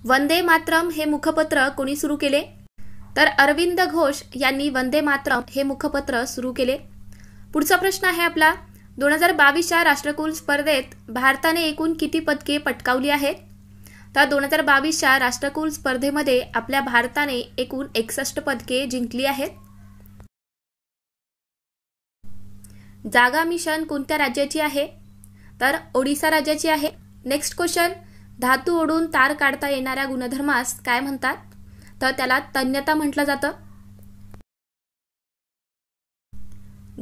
वंदे मातरम हे मुखपत्र कोणी सुरू केले? तर अरविंद घोष यांनी वंदे मातरम हे मुखपत्र सुरू केले. पुढचा प्रश्न आहे आपला, 2022च्या राष्ट्रकुल स्पर्धेत भारताने एकूण किती पदके पटकावली आहेत? तर 2022च्या राष्ट्रकुल स्पर्धेमध्ये आपल्या भारताने एकूण 61 पदके जिंकली आहेत. जागा मिशन कोणत्या राज्याची आहे? तर ओडिसा राज्याची आहे. नेक्स्ट क्वेश्चन, धातू ओढून तार काढता येणाऱ्या गुणधर्मास काय म्हणतात? तर त्याला तन्यता म्हटलं जातं.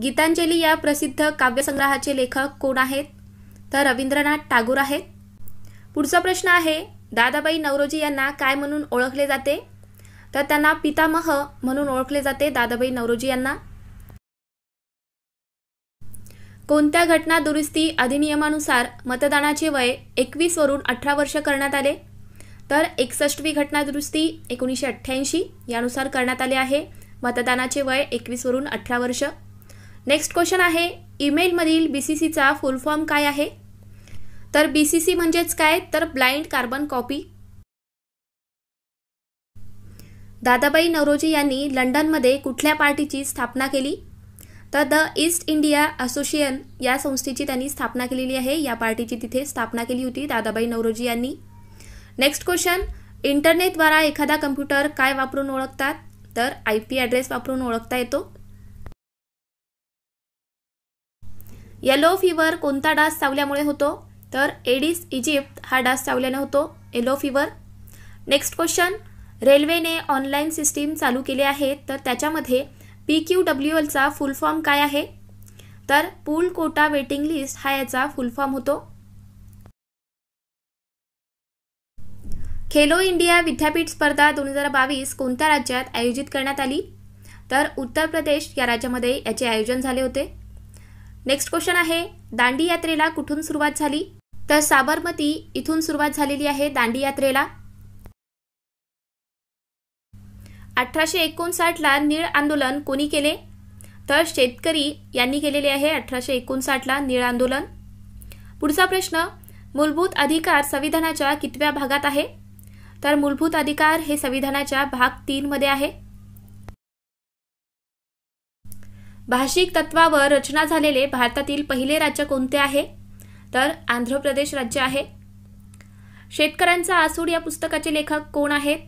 गीतांजली या प्रसिद्ध काव्यसंग्रहाचे लेखक कोण आहेत? तर रवींद्रनाथ टागोर आहेत. पुढचा प्रश्न आहे, दादाबाई नौरोजी यांना काय म्हणून ओळखले जाते? तर त्यांना पितामह म्हणून ओळखले जाते दादाबाई नौरोजी यांना. कोणत्या घटना दुरुस्ती अधिनियमानुसार मतदानाचे वय 21 वरून 18 वर्ष करण्यात आले? तर 61वी घटना दुरुस्ती 1988 यानुसार करण्यात आले आहे. मतदानाचे वय 21 वरून 18 वर्ष. नेक्स्ट क्वेश्चन आहे, ईमेलमधील BCCचा फुल फॉर्म काय आहे? तर BCC म्हणजेच काय? तर blind carbon copy. Dadabhai Naoroji यांनी लंडनमध्ये कुठल्या पार्टीची स्थापना केली? तर द ईस्ट इंडिया असोसिएशन या संस्थेची त्यांनी स्थापना केलेली आहे. या पार्टीची तिथे स्थापना केली होती दादाबाई नौरोजी यांनी. नेक्स्ट क्वेश्चन, इंटरनेटद्वारा एखादा कम्प्युटर काय वापरून ओळखतात? तर IP ॲड्रेस वापरून ओळखता येतो. येलो फीवर कोणता डास चावल्यामुळे होतो? तर एडिस इजिप्त हा डास चावल्याने होतो येलो फीवर. नेक्स्ट क्वेश्चन, रेल्वेने ऑनलाईन सिस्टीम चालू केले आहे, तर त्याच्यामध्ये PQWLचा फुल फॉर्म काय आहे? तर पूल कोटा वेटिंग लिस्ट हा याचा फुल फॉर्म होतो. खेलो इंडिया विद्यापीठ स्पर्धा 2022 कोणत्या राज्यात आयोजित करण्यात आली? तर उत्तर प्रदेश या राज्यामध्ये याचे आयोजन झाले होते. नेक्स्ट क्वेश्चन आहे, दांडी यात्रेला कुठून सुरुवात झाली? तर साबरमती इथून सुरुवात झालेली आहे दांडी यात्रेला. 1859 ला नीळ आंदोलन कोणी केले? तर शेतकरी यांनी केलेले आहे 1859 ला नीळ आंदोलन. पुढचा प्रश्न, मूलभूत अधिकार संविधानाच्या कितव्या भागात आहे? तर मूलभूत अधिकार हे संविधानाच्या भाग 3 मध्ये आहे. भाषिक तत्वावर रचना झालेले भारतातील पहिले राज्य कोणते आहे? तर आंध्र प्रदेश राज्य आहे. शेतकऱ्यांचा आसूड या पुस्तकाचे लेखक कोण आहेत?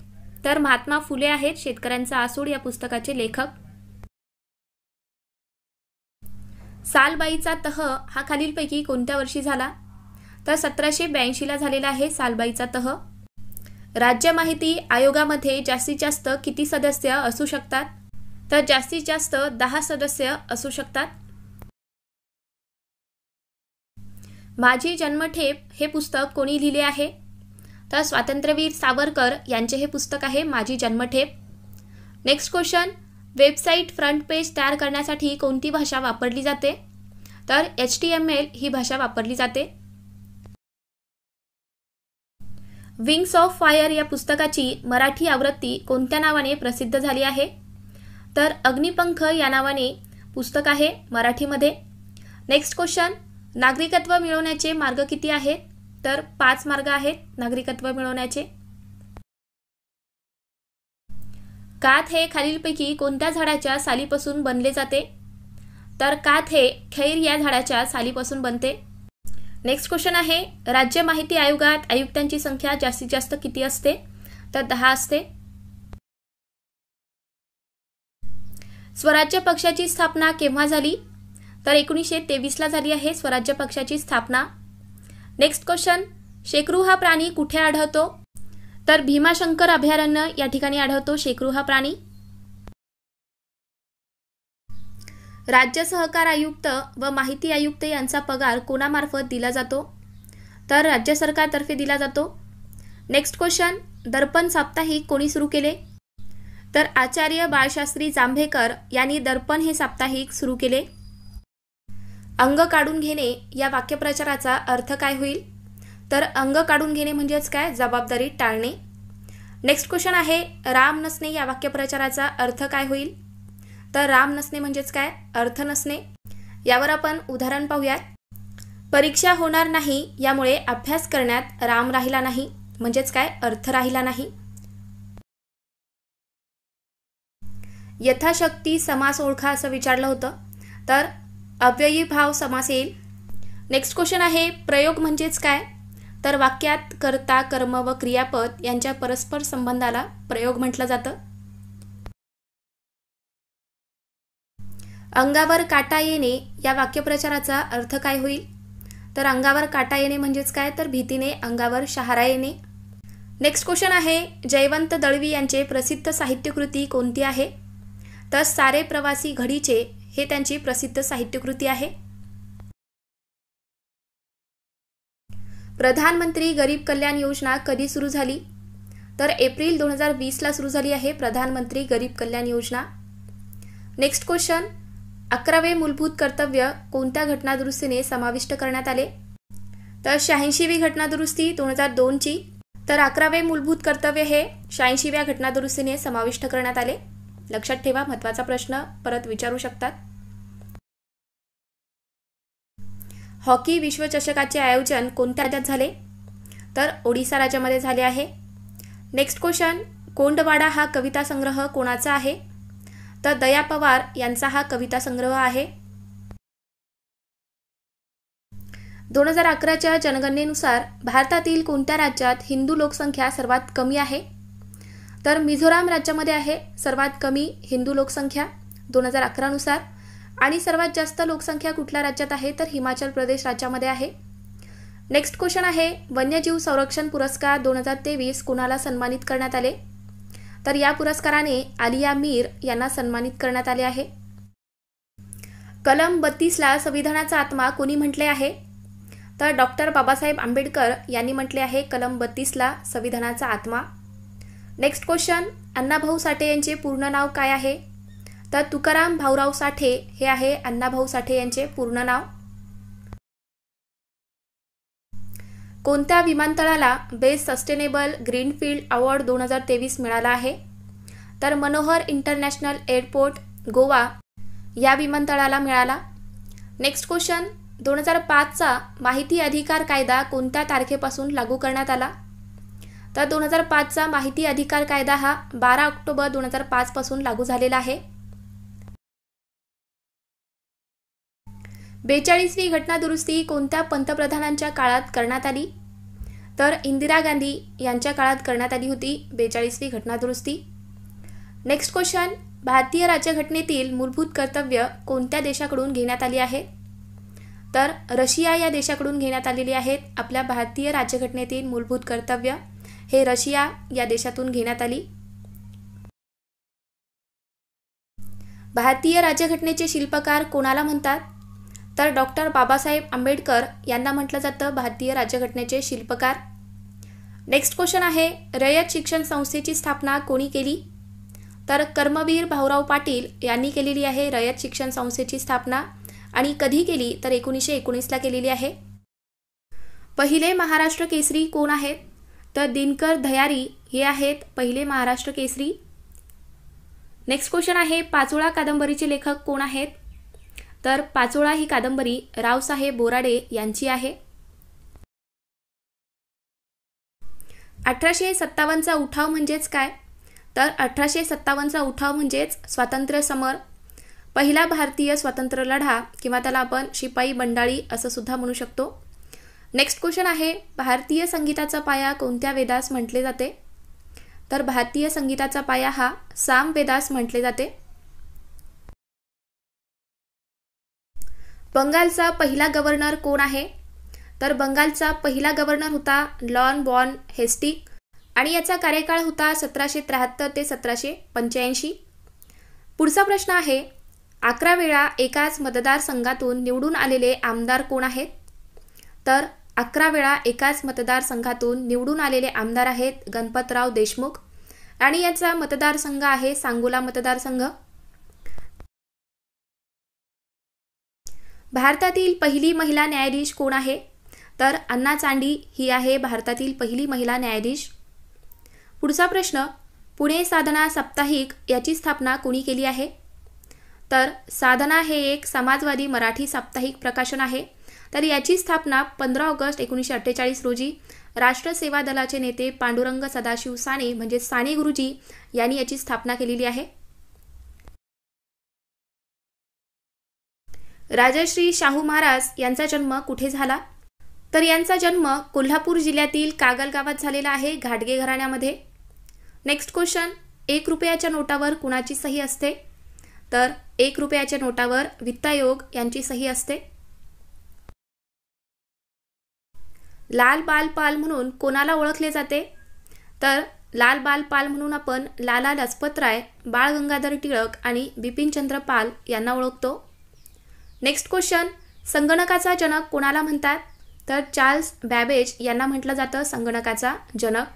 तर महात्मा फुले आहेत शेतकऱ्यांचा आसूड या पुस्तकाचे लेखक. सालबाईचा तह हा खालीलपैकी कोणत्या वर्षी झाला? तर 1782 ला झालेला आहे सालबाईचा तह. राज्य माहिती आयोगामध्ये जास्तीत जास्त किती सदस्य असू शकतात? तर जास्तीत जास्त 10 सदस्य असू शकतात. माझी जन्मठेप हे पुस्तक कोणी लिहिले आहे? तर स्वातंत्र्यवीर सावरकर यांचे हे पुस्तक आहे माझी जन्मठेप. Next question, website front page तयार करण्यासाठी कोणती भाषा वापरली जाते? तर HTML ही भाषा वापरली जाते. विंग्स ऑफ फायर या पुस्तकाची मराठी आवृत्ती कोणत्या नावाने प्रसिद्ध झाली आहे? तर अग्निपंख या नावाने पुस्तक आहे मराठीमध्ये. नेक्स्ट क्वेश्चन, नागरिकत्व मिळवण्याचे मार्ग किती आहेत? तर 5 मार्ग आहेत नागरिकत्व मिळवण्याचे. काथ हे खालीलपैकी कोणत्या झाडाच्या सालीपासून बनले जाते? तर काथ हे खैर या झाडाच्या सालीपासून बनते. नेक्स्ट क्वेश्चन आहे, राज्य माहिती आयोगात आयुक्तांची संख्या जास्तीत जास्त किती असते? तर 10 असते. स्वराज्य पक्षाची स्थापना केव्हा झाली? तर 1923 ला झाली आहे स्वराज्य पक्षाची स्थापना. नेक्स्ट क्वेश्चन, शेकरू हा प्राणी कुठे आढळतो? तर भीमाशंकर अभयारण्य या ठिकाणी आढळतो शेकरू हा प्राणी. राज्य सहकार आयुक्त व माहिती आयुक्त यांचा पगार कोणामार्फत दिला जातो? तर राज्य सरकारतर्फे दिला जातो. नेक्स्ट क्वेश्चन, दर्पण साप्ताहिक कोणी सुरू केले? तर आचार्य बाळशास्त्री जांभेकर यांनी दर्पण हे साप्ताहिक सुरू केले. अंग काढून घेणे या वाक्यप्रचाराचा अर्थ काय होईल? तर अंग काढून घेणे म्हणजेच काय? जबाबदारी टाळणे. नेक्स्ट क्वेश्चन आहे, राम नसणे या वाक्यप्रचाराचा अर्थ काय होईल? तर राम नसणे म्हणजेच काय? अर्थ नसणे. यावर आपण उदाहरण पाहूयात. परीक्षा होणार नाही यामुळे अभ्यास करण्यात राम राहिला नाही म्हणजेच काय? अर्थ राहिला नाही. यथाशक्ती समास ओळखा असं विचारलं होतं, तर अव्ययी भाव समास येईल. नेक्स्ट क्वेश्चन आहे, प्रयोग म्हणजेच काय? तर वाक्यात कर्ता कर्म व क्रियापद यांच्या परस्पर संबंधाला प्रयोग म्हटलं जातं. अंगावर काटा येणे या वाक्यप्रचाराचा अर्थ काय होईल? तर अंगावर काटा येणे म्हणजेच काय? तर भीतीने अंगावर शहारा येणे. नेक्स्ट क्वेश्चन आहे, जयवंत दळवी यांचे प्रसिद्ध साहित्यकृती कोणती आहे? तर सारे प्रवासी घडीचे हे त्यांची प्रसिद्ध साहित्यकृती आहे. प्रधानमंत्री गरीब कल्याण योजना कधी सुरू झाली? तर एप्रिल 2020ला सुरू झाली आहे प्रधानमंत्री गरीब कल्याण योजना. नेक्स्ट क्वेश्चन, 11वे मूलभूत कर्तव्य कोणत्या घटनादुरुस्तीने समाविष्ट करण्यात आले? तर 86वी घटनादुरुस्ती 2002ची. तर 11वे मूलभूत कर्तव्य हे 86व्या घटनादुरुस्तीने समाविष्ट करण्यात आले. लक्षात ठेवा, महत्त्वाचा प्रश्न परत विचारू शकतात. हॉकी विश्वचषकाचे आयोजन कोणत्या राज्यात झाले? तर ओडिशा राज्यामध्ये झाले आहे. नेक्स्ट क्वेश्चन, कोंडवाडा हा कविता संग्रह कोणाचा आहे? तर दया पवार यांचा हा कविता संग्रह आहे. 2011च्या जनगणनेनुसार भारतातील कोणत्या राज्यात हिंदू लोकसंख्या सर्वात कमी आहे? तर मिझोराम राज्यामध्ये आहे सर्वात कमी हिंदू लोकसंख्या 2011 नुसार. आणि सर्वात जास्त लोकसंख्या कुठल्या राज्यात आहे? तर हिमाचल प्रदेश राज्यामध्ये आहे. नेक्स्ट क्वेश्चन आहे, वन्यजीव संरक्षण पुरस्कार 2023 कुणाला सन्मानित करण्यात आले? तर या पुरस्काराने आलिया मीर यांना सन्मानित करण्यात आले आहे. कलम 32ला संविधानाचा आत्मा कोणी म्हटले आहे? तर डॉक्टर बाबासाहेब आंबेडकर यांनी म्हटले आहे कलम 32ला संविधानाचा आत्मा. नेक्स्ट क्वेश्चन, अण्णाभाऊ साठे यांचे पूर्ण नाव काय आहे? तर तुकाराम भाऊराव साठे हे आहे अण्णाभाऊ साठे यांचे पूर्ण नाव. कोणत्या विमानतळाला बेस्ट सस्टेनेबल ग्रीनफील्ड अवॉर्ड 2023 मिळाला आहे? तर मनोहर इंटरनॅशनल एअरपोर्ट गोवा या विमानतळाला मिळाला. नेक्स्ट क्वेश्चन, 2005चा माहिती अधिकार कायदा कोणत्या तारखेपासून लागू करण्यात आला? तर 2005चा माहिती अधिकार कायदा हा 12 ऑक्टोबर 2005 पासून लागू झालेला आहे. 42वी घटनादुरुस्ती कोणत्या पंतप्रधानांच्या काळात करण्यात आली? तर इंदिरा गांधी यांच्या काळात करण्यात आली होती 42वी घटनादुरुस्ती. नेक्स्ट क्वेश्चन, भारतीय राज्यघटनेतील मूलभूत कर्तव्य कोणत्या देशाकडून घेण्यात आली आहे? तर रशिया या देशाकडून घेण्यात आलेली आहेत. आपल्या भारतीय राज्यघटनेतील मूलभूत कर्तव्य हे रशिया या देशातून घेण्यात आली. भारतीय राज्यघटनेचे शिल्पकार कोणाला म्हणतात? तर डॉक्टर बाबासाहेब आंबेडकर यांना म्हटलं जातं भारतीय राज्यघटनेचे शिल्पकार. नेक्स्ट क्वेश्चन आहे, रयत शिक्षण संस्थेची स्थापना कोणी केली? तर कर्मवीर भाऊराव पाटील यांनी केलेली आहे रयत शिक्षण संस्थेची स्थापना. आणि कधी केली? तर 1919ला केलेली आहे. पहिले महाराष्ट्र केसरी कोण आहेत? तर दिनकर दयारी हे आहेत पहिले महाराष्ट्र केसरी. नेक्स्ट क्वेश्चन आहे, पाचोळा कादंबरीचे लेखक कोण आहेत? तर पाचोळा ही कादंबरी रावसाहेब बोराडे यांची आहे. 1857चा उठाव म्हणजेच काय? तर 1857चा उठाव म्हणजेच स्वातंत्र्य समर, पहिला भारतीय स्वातंत्र्य लढा किंवा त्याला आपण शिपाई बंडाळी असं सुद्धा म्हणू शकतो. नेक्स्ट क्वेश्चन आहे, भारतीय संगीताचा पाया कोणत्या वेदास म्हटले जाते? तर भारतीय संगीताचा पाया हा सामवेदास म्हटले जाते. बंगालचा पहिला गव्हर्नर कोण आहे? तर बंगालचा पहिला गव्हर्नर होता लॉर्ड वॉन हेस्टिंग्ज आणि याचा कार्यकाळ होता 1773 ते 1785. पुढचा प्रश्न आहे, 11 वेळा एकाच मतदारसंघातून निवडून आलेले आमदार कोण आहेत? तर 11 वेळा एकाच मतदारसंघातून निवडून आलेले आमदार आहेत गणपतराव देशमुख आणि याचा मतदारसंघ आहे सांगोला मतदारसंघ. भारतातील पहिली महिला न्यायाधीश कोण आहे? तर अण्णा चांडी ही आहे भारतातील पहिली महिला न्यायाधीश. पुढचा प्रश्न, पुणे साधना साप्ताहिक याची स्थापना कोणी केली आहे? तर साधना हे एक समाजवादी मराठी साप्ताहिक प्रकाशन आहे. तर याची स्थापना 15 ऑगस्ट 1948 रोजी राष्ट्र सेवा दलाचे नेते पांडुरंग सदाशिव साने म्हणजे साने गुरुजी यांनी याची स्थापना केलेली आहे. राजश्री शाहू महाराज यांचा जन्म कुठे झाला? तर यांचा जन्म कोल्हापूर जिल्ह्यातील कागल गावात झालेला आहे घाटगे घराण्यामध्ये. नेक्स्ट क्वेश्चन, 1 रुपयाच्या नोटावर कुणाची सही असते? तर 1 रुपयाच्या नोटावर वित्त आयोग यांची सही असते. लाल बाल पाल म्हणून कोणाला ओळखले जाते? तर लाल बाल पाल म्हणून आपण लाला लजपतराय, बाळ गंगाधर टिळक आणि बिपिनचंद्र पाल यांना ओळखतो. नेक्स्ट क्वेश्चन, संगणकाचा जनक कोणाला म्हणतात? तर चार्ल्स बॅबेज यांना म्हटलं जातं संगणकाचा जनक.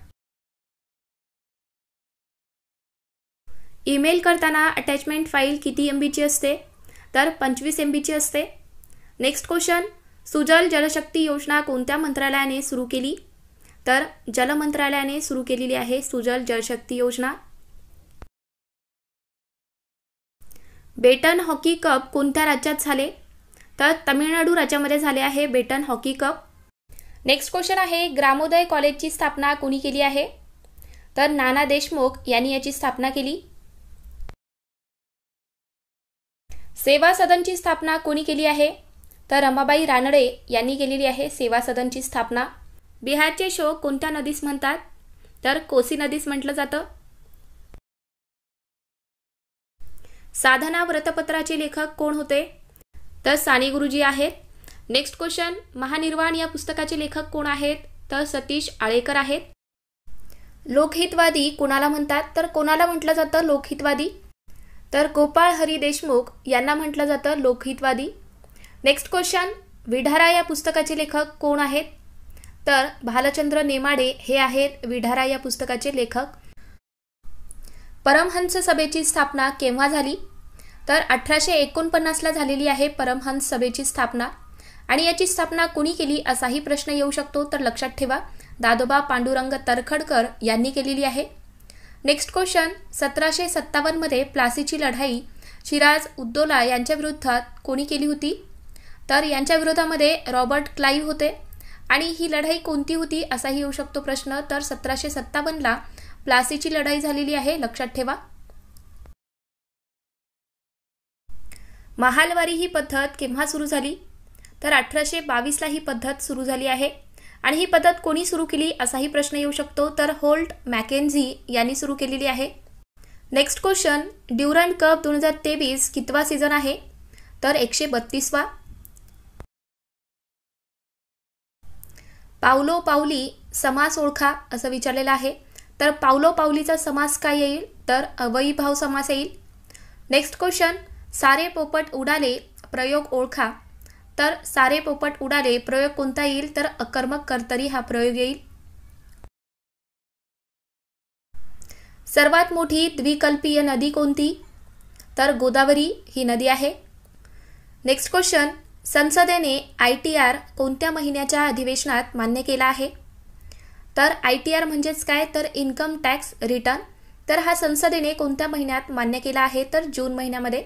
ईमेल करताना अटॅचमेंट फाईल किती MB ची असते? तर 25 MB ची असते. नेक्स्ट क्वेश्चन, सुजल जलशक्ती योजना कोणत्या मंत्रालयाने सुरू केली? तर जल मंत्रालयाने सुरू केलेली आहे सुजल जलशक्ती योजना. बेटन हॉकी कप कोणत्या राज्यात झाले? तर तामिळनाडू राज्यामध्ये झाले आहे बेटन हॉकी कप. नेक्स्ट क्वेश्चन आहे, ग्रामोदय कॉलेजची स्थापना कोणी केली आहे? तर नाना देशमुख यांनी याची स्थापना केली. सेवा सदनची स्थापना कोणी केली आहे? तर रमाबाई रानडे यांनी केलेली आहे सेवा सदनची स्थापना. बिहारचे शोक कोणत्या नदीस म्हणतात? तर कोसी नदीस म्हटलं जातं. साधना व्रतपत्राचे लेखक कोण होते? तर साने गुरुजी आहेत. नेक्स्ट क्वेश्चन, महानिर्वाण या पुस्तकाचे लेखक कोण आहेत? तर सतीश आळेकर आहेत. लोकहितवादी कोणाला म्हणतात? तर कोणाला म्हटलं जातं लोकहितवादी? तर गोपाळ हरी देशमुख यांना म्हटलं जातं लोकहितवादी. नेक्स्ट क्वेश्चन, विढारा या पुस्तकाचे लेखक कोण आहेत? तर भालचंद्र नेमाडे हे आहेत विढारा या पुस्तकाचे लेखक. परमहंस सभेची स्थापना केव्हा झाली? तर 1849ला झालेली आहे परमहंस सभेची स्थापना. आणि याची स्थापना कोणी केली असाही प्रश्न येऊ शकतो, तर लक्षात ठेवा दादोबा पांडुरंग तरखडकर यांनी केलेली आहे. नेक्स्ट क्वेश्चन, 1757 मध्ये प्लासीची लढाई शिराज उद्दौला यांच्या विरोधात कोणी केली होती? तर यांच्या विरोधामध्ये रॉबर्ट क्लाईव्ह होते. आणि ही लढाई कोणती होती असाही येऊ शकतो प्रश्न, तर 1757ला प्लासीची लढाई झालेली आहे, लक्षात ठेवा. महालवारी ही पद्धत केव्हा सुरू झाली? तर 1822ला ही पद्धत सुरू झाली आहे. आणि ही पद्धत कोणी सुरू केली असाही प्रश्न येऊ शकतो, तर होल्ट मॅकेन्झी यांनी सुरू केलेली आहे. नेक्स्ट क्वेश्चन, ड्युरंड कप 2023 कितवा सीझन आहे? तर 132वा. पावलो पावली समास ओळखा असं विचारलेलं आहे. तर पावलो पावलीचा समास काय येईल? तर अव्ययीभाव समास येईल. नेक्स्ट क्वेश्चन, सारे पोपट उडाले प्रयोग ओळखा. तर सारे पोपट उडाले प्रयोग कोणता येईल? तर अकर्मक कर्तरी हा प्रयोग येईल. सर्वात मोठी द्विकल्पीय नदी कोणती? तर गोदावरी ही नदी आहे. नेक्स्ट क्वेश्चन, संसदेने ITR कोणत्या महिन्याच्या अधिवेशनात मान्य केला आहे? तर ITR म्हणजेच काय? तर इन्कम टॅक्स रिटर्न. तर हा संसदेने कोणत्या महिन्यात मान्य केला आहे? तर जून महिन्यामध्ये.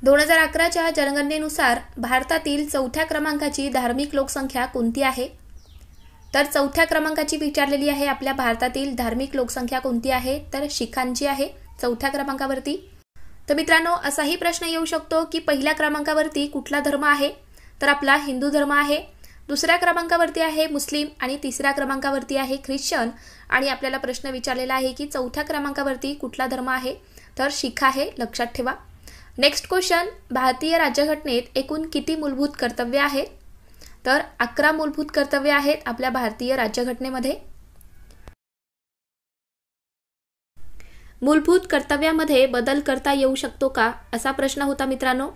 2011च्या जनगणनेनुसार भारतातील 4थ्या क्रमांकाची धार्मिक लोकसंख्या कोणती आहे? तर 4थ्या क्रमांकाची विचारलेली आहे आपल्या भारतातील धार्मिक लोकसंख्या कोणती आहे? तर शिखांची आहे 4थ्या क्रमांकावरती. तर मित्रांनो, असाही प्रश्न येऊ शकतो की पहिल्या क्रमांकावरती कुठला धर्म आहे? तर आपला हिंदू धर्म आहे. दुसऱ्या क्रमांकावरती आहे मुस्लिम आणि तिसऱ्या क्रमांकावरती आहे ख्रिश्चन. आणि आपल्याला प्रश्न विचारलेला आहे की 4थ्या क्रमांकावरती कुठला धर्म आहे? तर शीख आहे, लक्षात ठेवा. नेक्स्ट क्वेश्चन, भारतीय राज्यघटनेत एकूण किती मूलभूत कर्तव्य आहेत? तर 11 मूलभूत कर्तव्य आहेत आपल्या भारतीय राज्यघटनेमध्ये. मूलभूत कर्तव्यामध्ये बदल करता येऊ शकतो का असा प्रश्न होता मित्रांनो.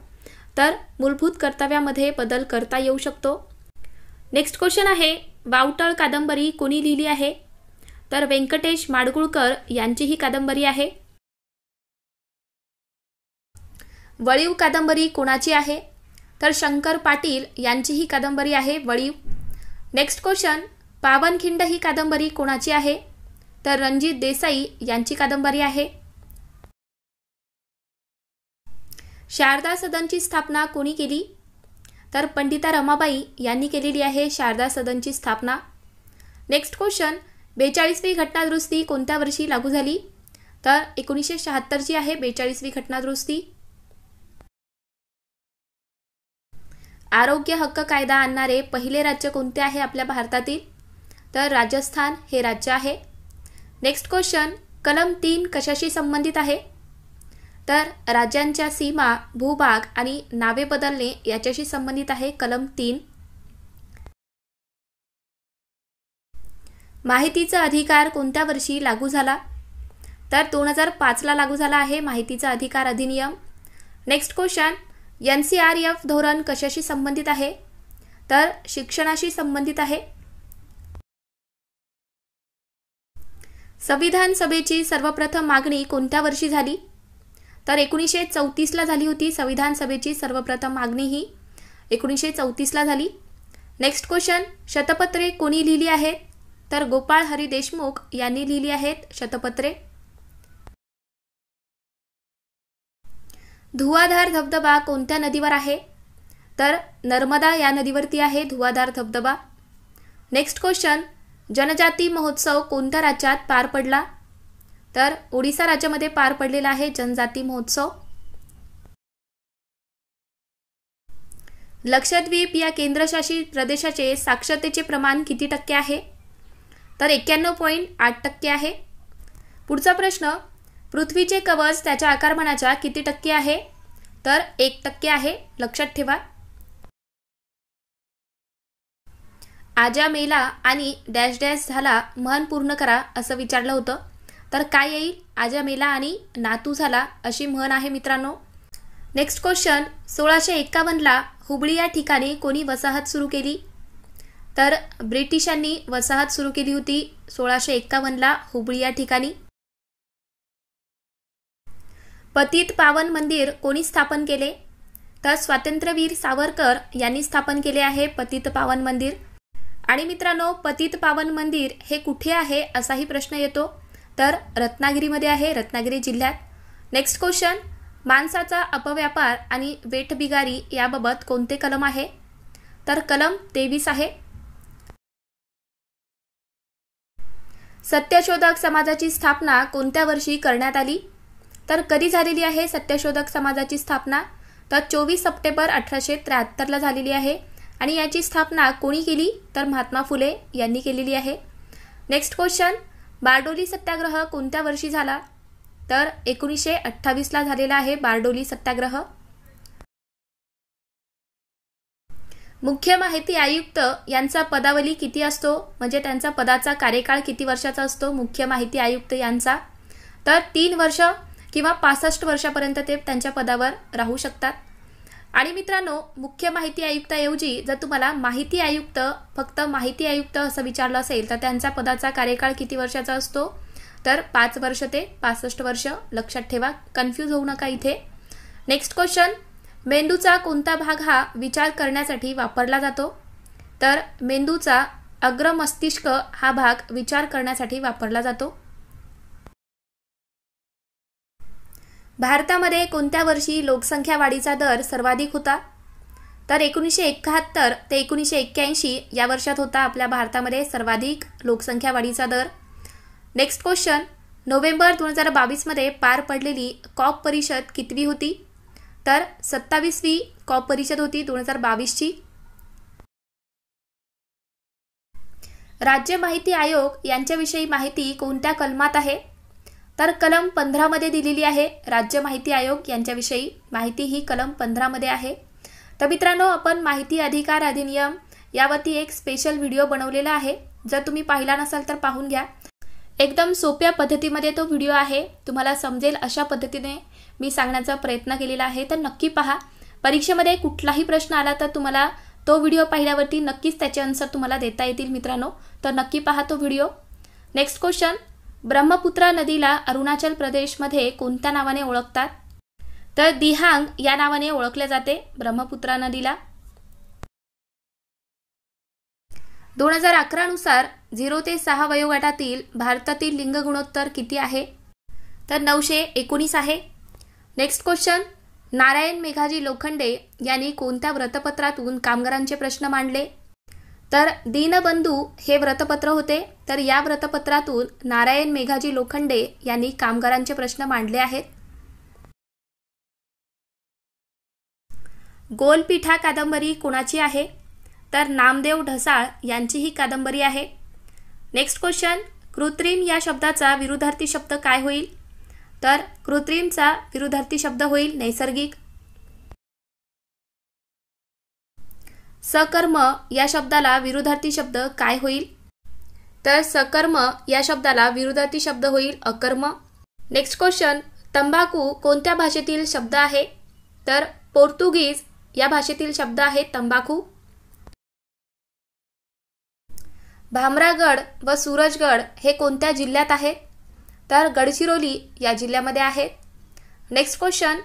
तर मूलभूत कर्तव्यामध्ये बदल करता येऊ शकतो. नेक्स्ट क्वेश्चन आहे, वावटळ कादंबरी कोणी लिहिली आहे? तर व्यंकटेश माडगुळकर यांची ही कादंबरी आहे. वळीव कादंबरी कोणाची आहे? तर शंकर पाटील यांची ही कादंबरी आहे वळीव. नेक्स्ट क्वेश्चन, पावनखिंड ही कादंबरी कोणाची आहे? तर रणजित देसाई यांची कादंबरी आहे. शारदा सदनची स्थापना कोणी केली? तर पंडिता रमाबाई यांनी केलेली आहे शारदा सदनची स्थापना. नेक्स्ट क्वेश्चन, 42वी घटनादुरुस्ती कोणत्या वर्षी लागू झाली? तर 1976ची आहे 42वी घटनादुरुस्ती. आरोग्य हक्क कायदा आणणारे पहिले राज्य कोणते आहे आपल्या भारतातील? तर राजस्थान हे राज्य आहे. नेक्स्ट क्वेश्चन, कलम 3 कशाशी संबंधित आहे? तर राज्यांच्या सीमा, भूभाग आणि नावे बदलणे याच्याशी संबंधित आहे कलम 3. माहितीचा अधिकार कोणत्या वर्षी लागू झाला? तर 2005ला लागू झाला आहे माहितीचा अधिकार अधिनियम. नेक्स्ट क्वेश्चन, NCRF धोरण कशाशी संबंधित आहे? तर शिक्षणाशी संबंधित आहे. संविधान सभेची सर्वप्रथम मागणी कोणत्या वर्षी झाली? तर 1934ला झाली होती. संविधान सभेची सर्वप्रथम मागणी ही 1934ला झाली. नेक्स्ट क्वेश्चन, शतपत्रे कोणी लिहिली आहेत? तर गोपाळ हरी देशमुख यांनी लिहिली आहेत शतपत्रे. धुवाधार धबधबा कोणत्या नदीवर आहे? तर नर्मदा या नदीवरती आहे धुवाधार धबधबा. नेक्स्ट क्वेश्चन, जनजाती महोत्सव कोणत्या राज्यात पार पडला? तर ओडिसा राज्यामध्ये पार पडलेला आहे जनजाती महोत्सव. लक्षद्वीप या केंद्रशासित प्रदेशाचे साक्षरतेचे प्रमाण किती टक्के आहे? तर 91.8% आहे. पुढचा प्रश्न, पृथ्वीचे कवच त्याच्या आकारमानाच्या किती टक्के आहे? तर 1% आहे. लक्षात ठेवा. आजा मेला आणि डॅश डॅश झाला म्हण पूर्ण करा असं विचारलं होतं. तर काय येईल? आजा मेला आणि नातू झाला अशी म्हण आहे मित्रांनो. नेक्स्ट क्वेश्चन, 1651ला हुबळी या ठिकाणी कोणी वसाहत सुरू केली? तर ब्रिटिशांनी वसाहत सुरू केली होती 1651ला हुबळी या ठिकाणी. पतित पावन मंदिर कोणी स्थापन केले? तर स्वातंत्र्यवीर सावरकर यांनी स्थापन केले आहे पतित पावन मंदिर. आणि मित्रांनो, पतित पावन मंदिर हे कुठे आहे असाही प्रश्न येतो. तर रत्नागिरीमध्ये आहे, रत्नागिरी जिल्ह्यात. नेक्स्ट क्वेश्चन, मांसाचा अपव्यापार आणि वेठबिगारी याबाबत कोणते कलम आहे? तर कलम 23 आहे. सत्यशोधक समाजाची स्थापना कोणत्या वर्षी करण्यात आली? तर कधी झालेली आहे सत्यशोधक समाजाची स्थापना? तर 24 सप्टेंबर 1873ला झालेली आहे. आणि याची स्थापना कोणी केली? तर महात्मा फुले यांनी केलेली आहे. नेक्स्ट क्वेश्चन, बारडोली सत्याग्रह कोणत्या वर्षी झाला? तर 1928ला झालेला आहे बारडोली सत्याग्रह. मुख्य माहिती आयुक्त यांचा पदावली किती असतो? म्हणजे त्यांचा पदाचा कार्यकाळ किती वर्षाचा असतो मुख्य माहिती आयुक्त यांचा? तर 3 वर्ष किंवा 65 वर्षापर्यंत ते त्यांच्या पदावर राहू शकतात. आणि मित्रांनो, मुख्य माहिती आयुक्ताऐवजी जर तुम्हाला माहिती आयुक्त, फक्त माहिती आयुक्त असं विचारलं असेल तर त्यांचा पदाचा कार्यकाळ किती वर्षाचा असतो? तर 5 वर्ष ते 65 वर्ष. लक्षात ठेवा, कन्फ्यूज होऊ नका इथे. नेक्स्ट क्वेश्चन, मेंदूचा कोणता भाग हा विचार करण्यासाठी वापरला जातो? तर मेंदूचा अग्र मस्तिष्क हा भाग विचार करण्यासाठी वापरला जातो. भारतामध्ये कोणत्या वर्षी लोकसंख्या वाढीचा दर सर्वाधिक होता? तर 1971 ते 1981 या वर्षात होता आपल्या भारतामध्ये सर्वाधिक लोकसंख्या वाढीचा दर. नेक्स्ट क्वेश्चन, नोव्हेंबर 2022मध्ये पार पडलेली कॉप परिषद कितवी होती? तर 27वी कॉप परिषद होती 2022ची. राज्य माहिती आयोग यांच्याविषयी माहिती कोणत्या कलमात आहे? तर कलम 15 मध्ये दिलेली आहे. राज्य माहिती आयोग यांच्याविषयी माहिती ही कलम 15 मध्ये आहे. तर मित्रांनो, आपण माहिती अधिकार अधिनियम यावरती एक स्पेशल व्हिडिओ बनवलेला आहे. जर तुम्ही पाहिला नसाल तर पाहून घ्या. एकदम सोप्या पद्धतीमध्ये तो व्हिडिओ आहे. तुम्हाला समजेल अशा पद्धतीने मी सांगण्याचा प्रयत्न केलेला आहे. तर नक्की पहा. परीक्षेमध्ये कुठलाही प्रश्न आला तर तुम्हाला तो व्हिडिओ पाहिल्यावरती नक्कीच त्याचे आन्सर तुम्हाला देता येतील मित्रांनो. तर नक्की पहा तो व्हिडिओ. नेक्स्ट क्वेश्चन, ब्रह्मपुत्रा नदीला अरुणाचल प्रदेशमध्ये कोणत्या नावाने ओळखतात? तर दिहांग या नावाने ओळखले जाते ब्रह्मपुत्रा नदीला. 2011 नुसार 0 ते 6 वयोगटातील भारतातील लिंग गुणोत्तर किती आहे? तर 919 आहे. नेक्स्ट क्वेश्चन, नारायण मेघाजी लोखंडे यांनी कोणत्या व्रतपत्रातून कामगारांचे प्रश्न मांडले? तर दीनबंधू हे व्रतपत्र होते. तर या व्रतपत्रातून नारायण मेघाजी लोखंडे यांनी कामगारांचे प्रश्न मांडले आहेत. गोलपीठा कादंबरी कोणाची आहे? तर नामदेव ढसाळ यांची ही कादंबरी आहे. नेक्स्ट क्वेश्चन, कृत्रिम या शब्दाचा विरुद्धार्थी शब्द काय होईल? तर कृत्रिमचा विरुद्धार्थी शब्द होईल नैसर्गिक. सकर्म या शब्दाला विरुद्धार्थी शब्द काय होईल? तर सकर्म या शब्दाला विरुद्धार्थी शब्द होईल अकर्म. नेक्स्ट क्वेश्चन, तंबाखू कोणत्या भाषेतील शब्द आहे? तर पोर्तुगीज या भाषेतील शब्द आहे तंबाखू. भामरागड व सूरजगड हे कोणत्या जिल्ह्यात आहेत? तर गडचिरोली या जिल्ह्यामध्ये आहेत. नेक्स्ट क्वेश्चन,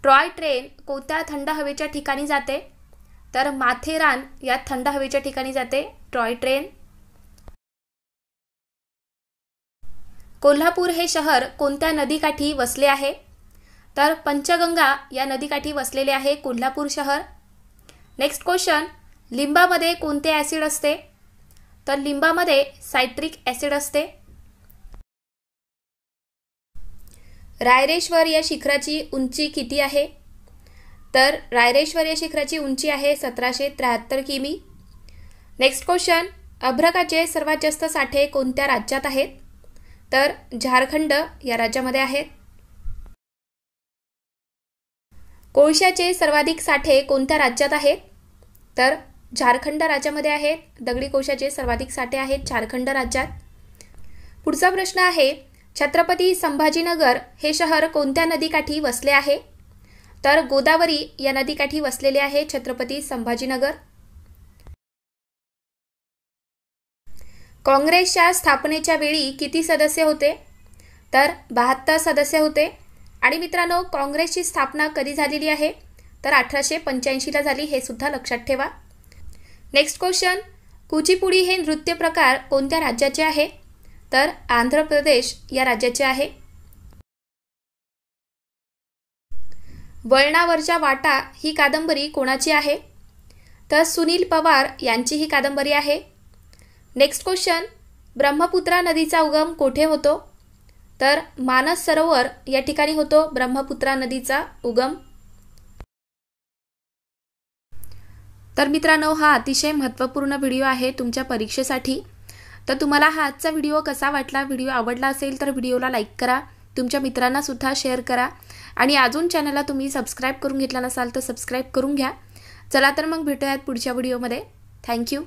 टॉय ट्रेन कोणत्या थंड हवेच्या ठिकाणी जाते? तर माथेरान या थंड हवेच्या ठिकाणी जाते टॉय ट्रेन. कोल्हापूर हे शहर कोणत्या नदीकाठी वसले आहे? तर पंचगंगा या नदीकाठी वसलेले आहे कोल्हापूर शहर. नेक्स्ट क्वेश्चन, लिंबामध्ये कोणते ॲसिड असते? तर लिंबामध्ये सायट्रिक ॲसिड असते. रायरेश्वर या शिखराची उंची किती आहे? तर रायरेश्वर या शिखराची उंची आहे 1773 किमी. नेक्स्ट क्वेश्चन, अभ्रकाचे सर्वात जास्त साठे कोणत्या राज्यात आहेत? तर झारखंड या राज्यामध्ये आहेत. कोळशाचे सर्वाधिक साठे कोणत्या राज्यात आहेत? तर झारखंड राज्यामध्ये आहेत. दगडी कोळशाचे सर्वाधिक साठे आहेत झारखंड राज्यात. पुढचा प्रश्न आहे, छत्रपती संभाजीनगर हे शहर कोणत्या नदीकाठी वसले आहे? तर गोदावरी या नदीकाठी वसलेले आहे छत्रपती संभाजीनगर. काँग्रेसच्या स्थापनेच्या वेळी किती सदस्य होते? तर 72 सदस्य होते. आणि मित्रांनो, काँग्रेसची स्थापना कधी झालेली आहे? तर 1885ला झाली, हे सुद्धा लक्षात ठेवा. नेक्स्ट क्वेश्चन, कुचिपुडी हे नृत्य प्रकार कोणत्या राज्याचे आहे? तर आंध्र प्रदेश या राज्याचे आहे. वळणावरच्या वाटा ही कादंबरी कोणाची आहे? तर सुनील पवार यांची ही कादंबरी आहे. नेक्स्ट क्वेश्चन, ब्रह्मपुत्रा नदीचा उगम कोठे होतो? तर मानस सरोवर या ठिकाणी होतो ब्रह्मपुत्रा नदीचा उगम. तर मित्रांनो, हा अतिशय महत्त्वपूर्ण व्हिडिओ आहे तुमच्या परीक्षेसाठी. तर तुम्हाला हा आजचा व्हिडिओ कसा वाटला? व्हिडिओ आवडला असेल तर व्हिडिओला लाईक करा, तुमच्या मित्रांना सुद्धा शेअर करा आणि अजून चॅनलला तुम्ही सबस्क्राईब करून घेतला नसाल तर सबस्क्राईब करून घ्या. चला तर मग भेटूयात पुढच्या व्हिडिओमध्ये. थँक्यू.